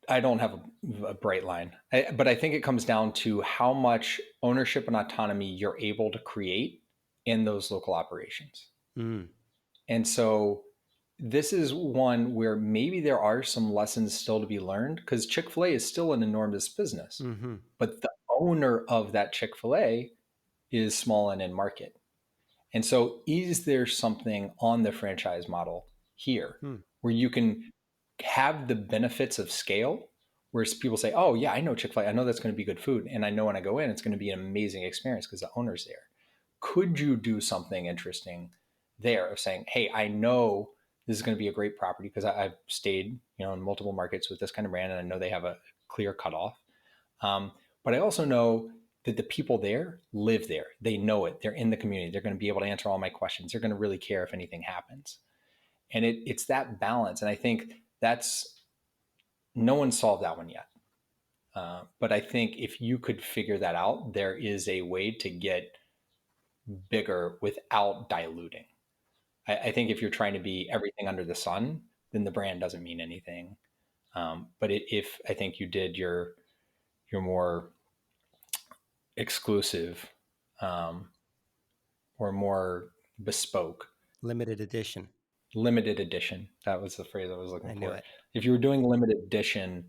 S2: I don't have a bright line, but I think it comes down to how much ownership and autonomy you're able to create in those local operations.
S1: Mm.
S2: And so this is one where maybe there are some lessons still to be learned, because Chick-fil-A is still an enormous business,
S1: Mm-hmm.
S2: but the owner of that Chick-fil-A is small and in market. And so is there something on the franchise model here where you can have the benefits of scale, where people say, oh yeah, I know Chick-fil-A, I know that's going to be good food, and I know when I go in, it's going to be an amazing experience because the owner's there. Could you do something interesting there of saying, hey, I know this is going to be a great property because I've stayed, in multiple markets with this kind of brand, and I know they have a clear cutoff. But I also know that the people there live there. They know it. They're in the community. They're going to be able to answer all my questions. They're going to really care if anything happens. And it's that balance. And I think no one solved that one yet. But I think if you could figure that out, there is a way to get bigger without diluting. I think if you're trying to be everything under the sun, then the brand doesn't mean anything. But if I think you did your more exclusive or more bespoke,
S1: Limited edition.
S2: That was the phrase I was looking for.
S1: It.
S2: If you were doing limited edition,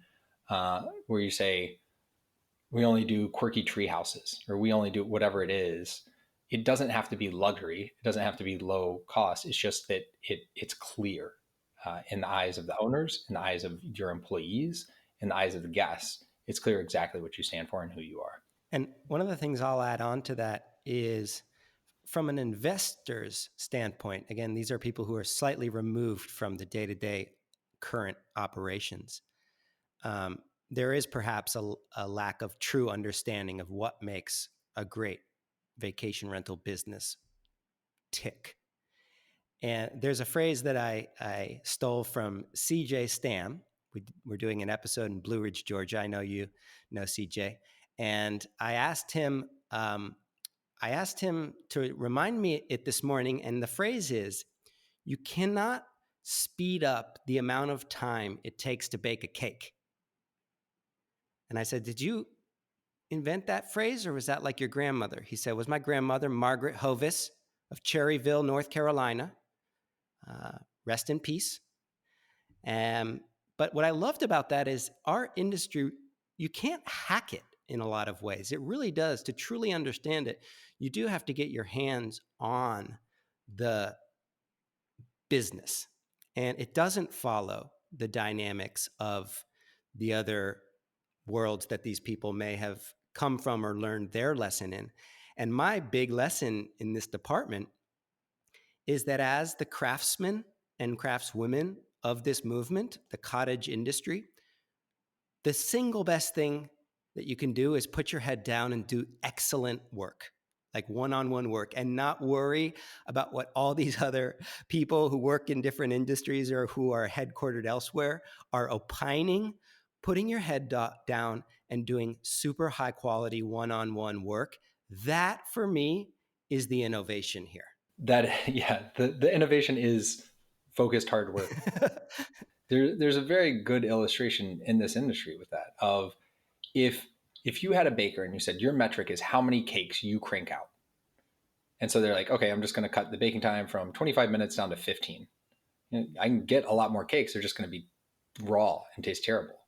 S2: where you say we only do quirky tree houses, or we only do whatever it is, it doesn't have to be luxury. It doesn't have to be low cost. It's just that it's clear in the eyes of the owners, in the eyes of your employees, in the eyes of the guests. It's clear exactly what you stand for and who you are.
S1: And one of the things I'll add on to that is, from an investor's standpoint, again, these are people who are slightly removed from the day-to-day current operations. There is perhaps a lack of true understanding of what makes a great vacation rental business tick. And there's a phrase that I stole from CJ Stam. We're doing an episode in Blue Ridge, Georgia. I know you know CJ. And I asked him to remind me it this morning. And the phrase is, you cannot speed up the amount of time it takes to bake a cake. And I said, did you invent that phrase, or was that like your grandmother? He said, it was my grandmother, Margaret Hovis of Cherryville, North Carolina. Rest in peace. But what I loved about that is our industry, you can't hack it in a lot of ways. It really does. To truly understand it, you do have to get your hands on the business. And it doesn't follow the dynamics of the other worlds that these people may have come from or learned their lesson in. And my big lesson in this department is that as the craftsmen and craftswomen of this movement, the cottage industry, the single best thing that you can do is put your head down and do excellent work, like one-on-one work, and not worry about what all these other people who work in different industries or who are headquartered elsewhere are opining. Putting your head down and doing super high quality one-on-one work, that for me is the innovation here.
S2: The innovation is focused hard work. There's a very good illustration in this industry with that, of if you had a baker and you said your metric is how many cakes you crank out. And so they're like, okay, I'm just going to cut the baking time from 25 minutes down to 15. I can get a lot more cakes. They're just going to be raw and taste terrible.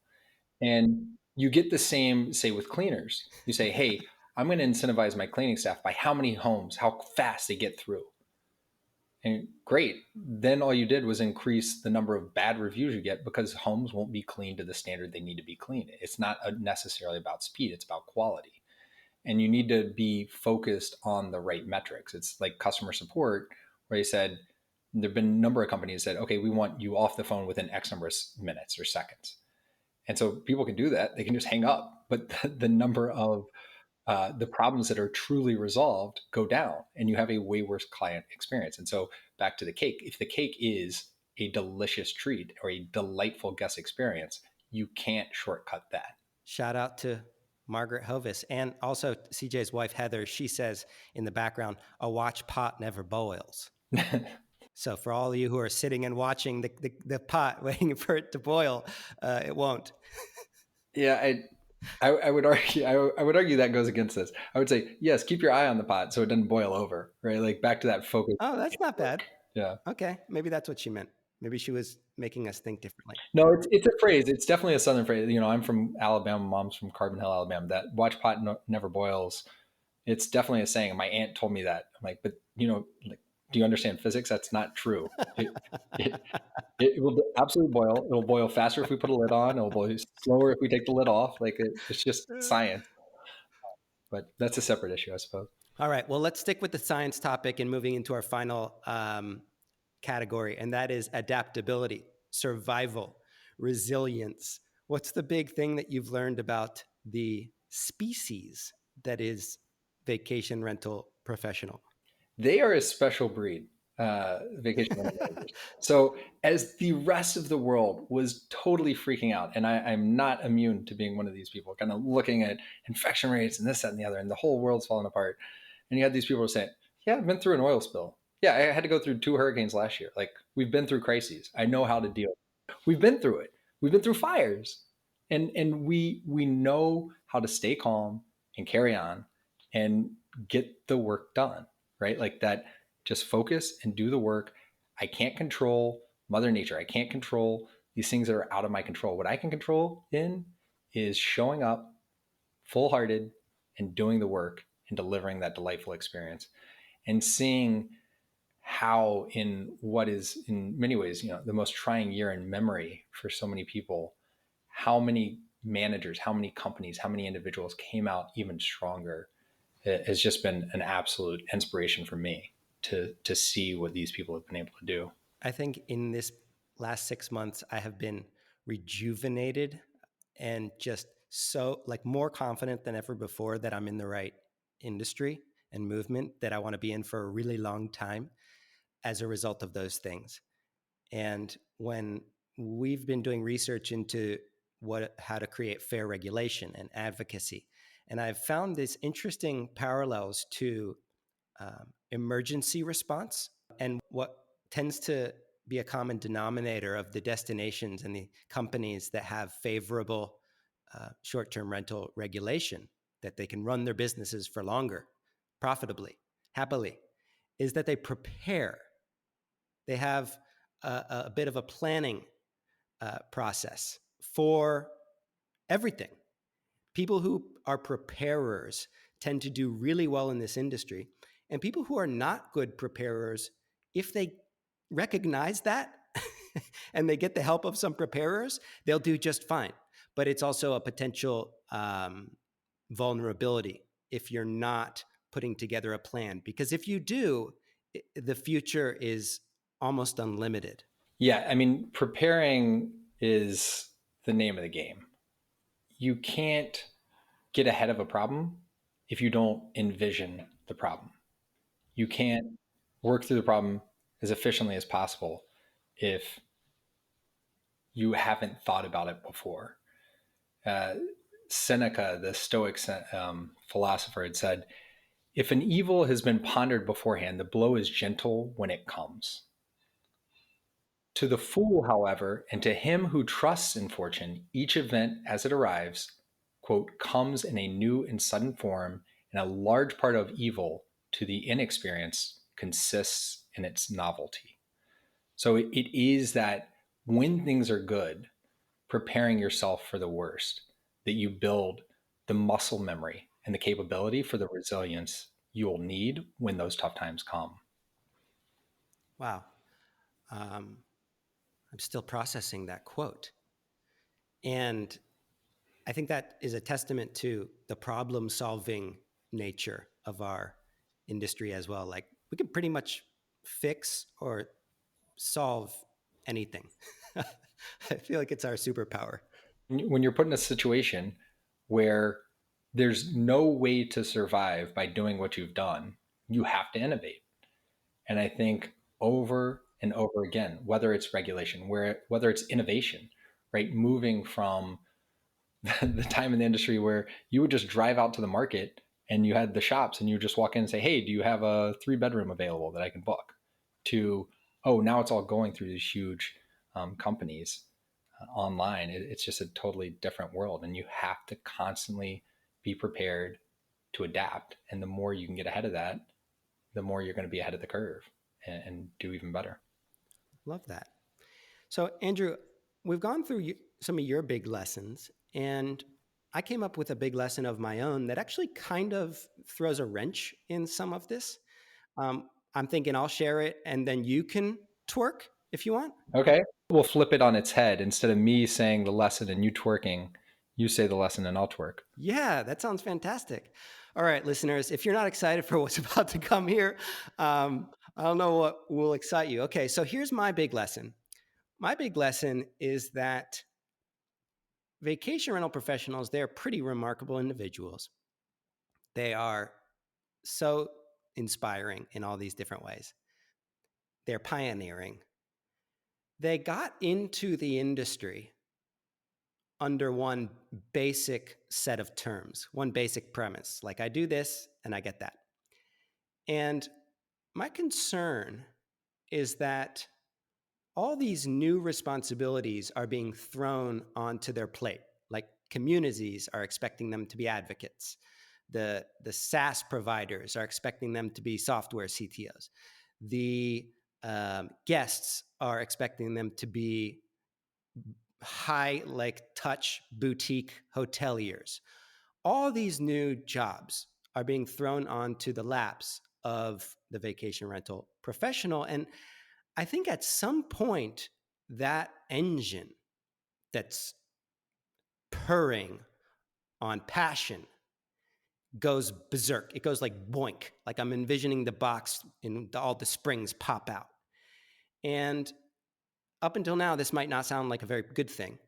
S2: And you get the same, say, with cleaners. You say, hey, I'm going to incentivize my cleaning staff by how many homes, how fast they get through. And great. Then all you did was increase the number of bad reviews you get, because homes won't be cleaned to the standard they need to be cleaned. It's not necessarily about speed. It's about quality. And you need to be focused on the right metrics. It's like customer support, where they said, there've been a number of companies that said, okay, we want you off the phone within X number of minutes or seconds. And so people can do that. They can just hang up. But the number of the problems that are truly resolved go down, and you have a way worse client experience. And so back to the cake, if the cake is a delicious treat or a delightful guest experience, you can't shortcut that.
S1: Shout out to Margaret Hovis, and also CJ's wife, Heather. She says in the background, a watch pot never boils. So for all of you who are sitting and watching the pot waiting for it to boil, it won't.
S2: Yeah, I would argue. I would argue that goes against this. I would say, yes, keep your eye on the pot so it doesn't boil over, right? Like back to that focus.
S1: Oh, that's not bad.
S2: Yeah.
S1: Okay, maybe that's what she meant. Maybe she was making us think differently.
S2: No, it's a phrase. It's definitely a Southern phrase. I'm from Alabama. Mom's from Carbon Hill, Alabama. That watch pot never boils. It's definitely a saying. My aunt told me that. I'm like, but like, do you understand physics? That's not true. It will absolutely boil. It'll boil faster if we put a lid on. It'll boil slower if we take the lid off. Like it's just science. But that's a separate issue, I suppose.
S1: All right. Well, let's stick with the science topic and moving into our final category, and that is adaptability, survival, resilience. What's the big thing that you've learned about the species that is vacation rental professional?
S2: They are a special breed, vacation rental managers. So as the rest of the world was totally freaking out, and I'm not immune to being one of these people, kind of looking at infection rates and this, that, and the other, and the whole world's falling apart. And you had these people saying, yeah, I've been through an oil spill. Yeah, I had to go through 2 hurricanes last year. Like, we've been through crises. I know how to deal. We've been through it. We've been through fires. And we know how to stay calm and carry on and get the work done, right? Like that, just focus and do the work. I can't control Mother Nature. I can't control these things that are out of my control. What I can control in is showing up full-hearted and doing the work and delivering that delightful experience, and seeing how, in what is in many ways, the most trying year in memory for so many people, how many managers, how many companies, how many individuals came out even stronger. It has just been an absolute inspiration for me to see what these people have been able to do.
S1: I think in this last 6 months, I have been rejuvenated and just so more confident than ever before that I'm in the right industry and movement that I want to be in for a really long time as a result of those things. And when we've been doing research into how to create fair regulation and advocacy, and I've found these interesting parallels to emergency response, and what tends to be a common denominator of the destinations and the companies that have favorable short-term rental regulation, that they can run their businesses for longer, profitably, happily, is that they prepare. They have a bit of a planning process for everything. People who are preparers tend to do really well in this industry. And people who are not good preparers, if they recognize that and they get the help of some preparers, they'll do just fine. But it's also a potential vulnerability if you're not putting together a plan. Because if you do, the future is almost unlimited.
S2: Yeah, I mean, preparing is the name of the game. You can't get ahead of a problem if you don't envision the problem. You can't work through the problem as efficiently as possible if you haven't thought about it before. Seneca, the Stoic philosopher, had said, if an evil has been pondered beforehand, the blow is gentle when it comes. To the fool, however, and to him who trusts in fortune, each event as it arrives, quote, comes in a new and sudden form, and a large part of evil to the inexperienced consists in its novelty. So it is that when things are good, preparing yourself for the worst, that you build the muscle memory and the capability for the resilience you will need when those tough times come.
S1: Wow. I'm still processing that quote. And I think that is a testament to the problem-solving nature of our industry as well. Like, we can pretty much fix or solve anything. I feel like it's our superpower.
S2: When you're put in a situation where there's no way to survive by doing what you've done, you have to innovate. And I think over and over again, whether it's regulation, whether it's innovation, right? Moving from the time in the industry where you would just drive out to the market and you had the shops and you would just walk in and say, hey, do you have a 3-bedroom available that I can book? To, oh, now it's all going through these huge companies online. It's just a totally different world. And you have to constantly be prepared to adapt. And the more you can get ahead of that, the more you're going to be ahead of the curve and do even better.
S1: Love that. So, Andrew, we've gone through some of your big lessons, and I came up with a big lesson of my own that actually kind of throws a wrench in some of this. I'm thinking I'll share it, and then you can twerk if you want.
S2: Okay. We'll flip it on its head. Instead of me saying the lesson and you twerking, you say the lesson and I'll twerk.
S1: Yeah, that sounds fantastic. All right, listeners, if you're not excited for what's about to come here, I don't know what will excite you. Okay, so here's my big lesson. My big lesson is that vacation rental professionals, they're pretty remarkable individuals. They are so inspiring in all these different ways. They're pioneering. They got into the industry under one basic set of terms, one basic premise. Like, I do this and I get that. And my concern is that all these new responsibilities are being thrown onto their plate. Like, communities are expecting them to be advocates. The SaaS providers are expecting them to be software CTOs. The guests are expecting them to be high, like, touch boutique hoteliers. All these new jobs are being thrown onto the laps of the vacation rental professional. And I think at some point, that engine that's purring on passion goes berserk. It goes like boink, like I'm envisioning the box and all the springs pop out. And up until now, this might not sound like a very good thing,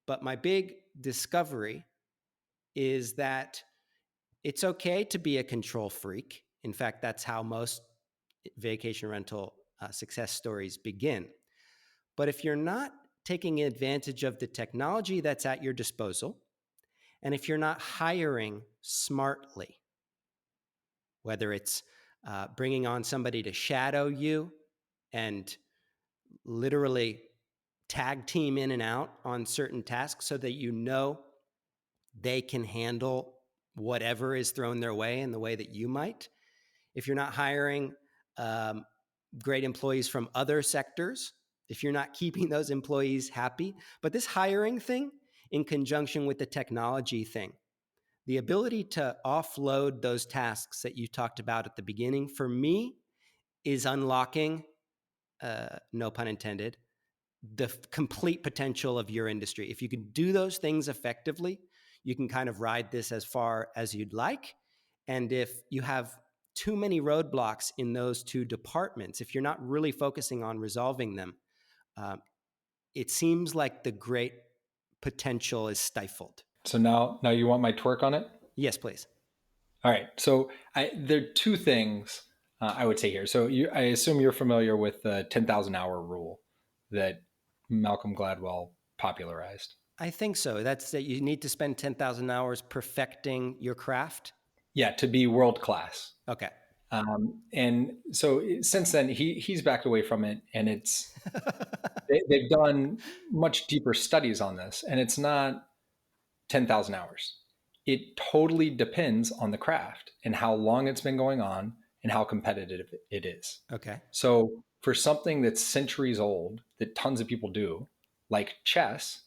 S1: but my big discovery is that it's okay to be a control freak. In fact, that's how most vacation rental success stories begin. But if you're not taking advantage of the technology that's at your disposal, and if you're not hiring smartly, whether it's bringing on somebody to shadow you and literally tag team in and out on certain tasks so that you know they can handle whatever is thrown their way in the way that you might. If you're not hiring great employees from other sectors, if you're not keeping those employees happy. But this hiring thing, in conjunction with the technology thing, the ability to offload those tasks that you talked about at the beginning, for me, is unlocking, no pun intended, the complete potential of your industry. If you can do those things effectively, you can kind of ride this as far as you'd like. And if you have too many roadblocks in those two departments, if you're not really focusing on resolving them, it seems like the great potential is stifled.
S2: So now you want my twerk on it?
S1: Yes, please.
S2: All right. So there are two things I would say here. So I assume you're familiar with the 10,000 hour rule that Malcolm Gladwell popularized.
S1: I think so. That's that you need to spend 10,000 hours perfecting your craft.
S2: Yeah, to be world class.
S1: Okay.
S2: And so since then, he's backed away from it, and they've done much deeper studies on this, and it's not 10,000 hours. It totally depends on the craft and how long it's been going on and how competitive it is.
S1: Okay.
S2: So for something that's centuries old that tons of people do, like chess,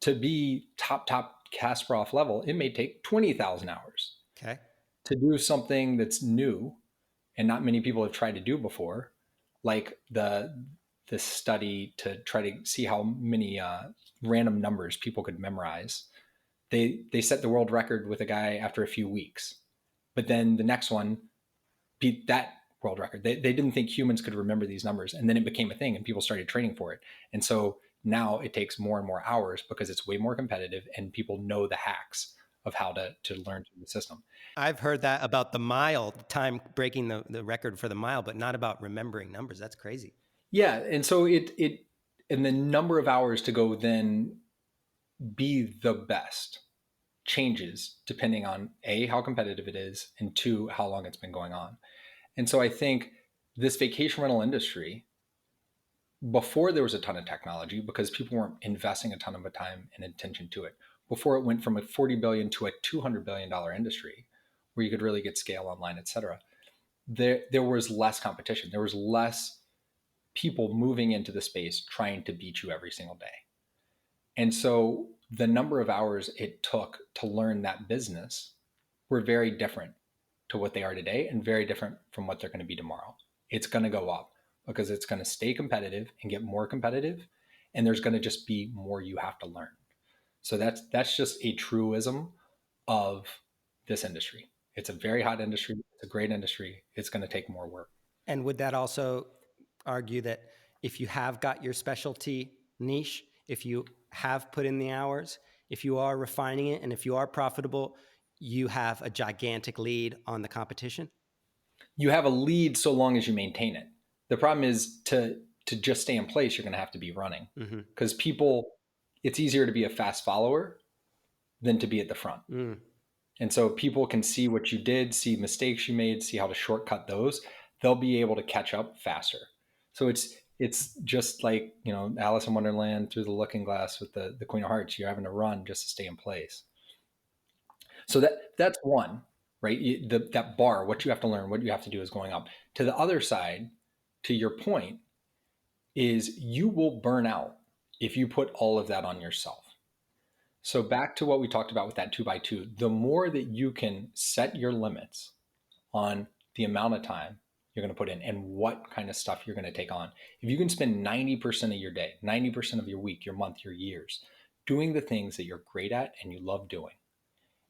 S2: to be top Kasparov level, it may take 20,000 hours.
S1: Okay.
S2: To do something that's new and not many people have tried to do before, like the study to try to see how many random numbers people could memorize. They set the world record with a guy after a few weeks, but then the next one beat that world record. They didn't think humans could remember these numbers, and then it became a thing and people started training for it. And so now it takes more and more hours because it's way more competitive and people know the hacks of how to learn the system.
S1: I've heard that about the mile, time breaking the record for the mile, but not about remembering numbers. That's crazy.
S2: Yeah. And so and the number of hours to go then be the best changes depending on A, how competitive it is, and two, how long it's been going on. And so I think this vacation rental industry, before there was a ton of technology, because people weren't investing a ton of time and attention to it, before it went from a $40 billion to a $200 billion industry where you could really get scale online, et cetera, there was less competition. There was less people moving into the space trying to beat you every single day. And so the number of hours it took to learn that business were very different to what they are today and very different from what they're going to be tomorrow. It's going to go up because it's going to stay competitive and get more competitive. And there's going to just be more you have to learn. So that's just a truism of this industry. It's a very hot industry. It's a great industry. It's going to take more work.
S1: And would that also argue that if you have got your specialty niche, if you have put in the hours, if you are refining it, and if you are profitable, you have a gigantic lead on the competition?
S2: You have a lead so long as you maintain it. The problem is to just stay in place, you're going to have to be running, because it's easier to be a fast follower than to be at the front. And so people can see what you did, see mistakes you made, see how to shortcut those. They'll be able to catch up faster. So it's just like, Alice in Wonderland through the looking glass with the Queen of Hearts. You're having to run just to stay in place. So that's one, right? That bar, what you have to learn, what you have to do is going up. To the other side, to your point, is you will burn out if you put all of that on yourself. So back to what we talked about with that 2x2, the more that you can set your limits on the amount of time you're going to put in and what kind of stuff you're going to take on. If you can spend 90% of your day, 90% of your week, your month, your years, doing the things that you're great at and you love doing,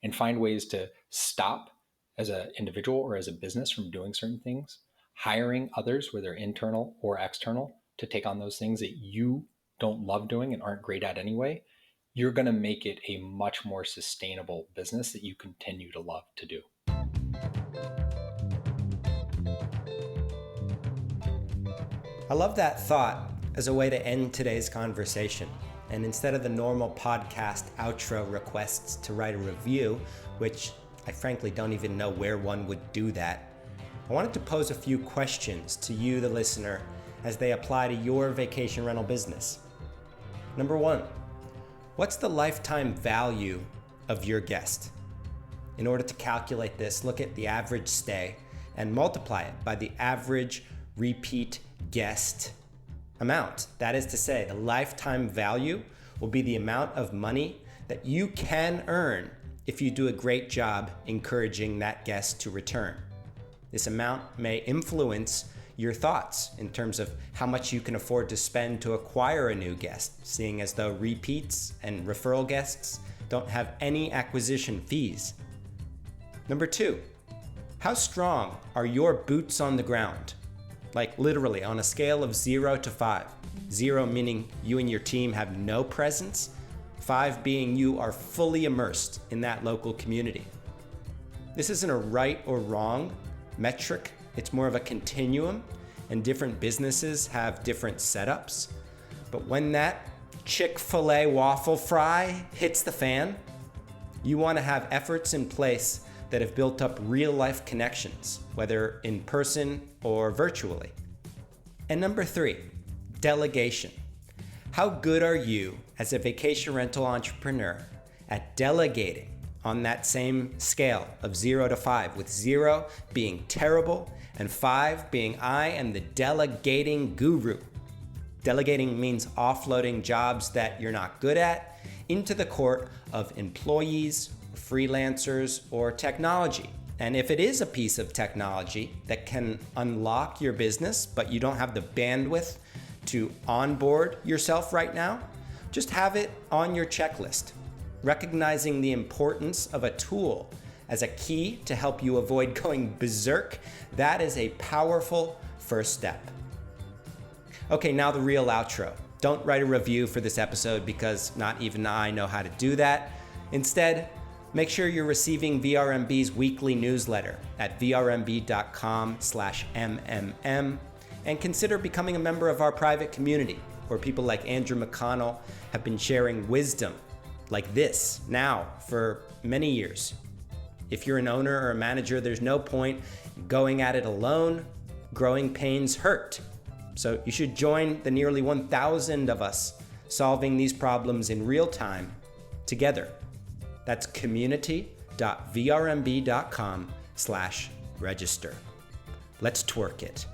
S2: and find ways to stop as an individual or as a business from doing certain things, hiring others, whether internal or external, to take on those things that you don't love doing and aren't great at anyway, you're going to make it a much more sustainable business that you continue to love to do.
S1: I love that thought as a way to end today's conversation. And instead of the normal podcast outro requests to write a review, which I frankly don't even know where one would do that, I wanted to pose a few questions to you, the listener, as they apply to your vacation rental business. Number one, what's the lifetime value of your guest? In order to calculate this, look at the average stay and multiply it by the average repeat guest amount. That is to say, the lifetime value will be the amount of money that you can earn if you do a great job encouraging that guest to return. This amount may influence your thoughts in terms of how much you can afford to spend to acquire a new guest, seeing as though repeats and referral guests don't have any acquisition fees. Number two, how strong are your boots on the ground? Like literally on a scale of 0 to 5. 0 meaning you and your team have no presence, 5 being you are fully immersed in that local community. This isn't a right or wrong metric. It's more of a continuum, and different businesses have different setups. But when that Chick-fil-A waffle fry hits the fan, you want to have efforts in place that have built up real-life connections, whether in person or virtually. And number 3, delegation. How good are you as a vacation rental entrepreneur at delegating on that same scale of 0 to 5, with 0 being terrible and 5 being I am the delegating guru? Delegating means offloading jobs that you're not good at into the court of employees, freelancers, or technology. And if it is a piece of technology that can unlock your business, but you don't have the bandwidth to onboard yourself right now, just have it on your checklist. Recognizing the importance of a tool as a key to help you avoid going berserk, that is a powerful first step. Okay, now the real outro. Don't write a review for this episode because not even I know how to do that. Instead, make sure you're receiving VRMB's weekly newsletter at vrmb.com/mmm, and consider becoming a member of our private community, where people like Andrew McConnell have been sharing wisdom like this now for many years. If you're an owner or a manager, there's no point in going at it alone. Growing pains hurt. So you should join the nearly 1,000 of us solving these problems in real time together. That's community.vrmb.com/register. Let's twerk it.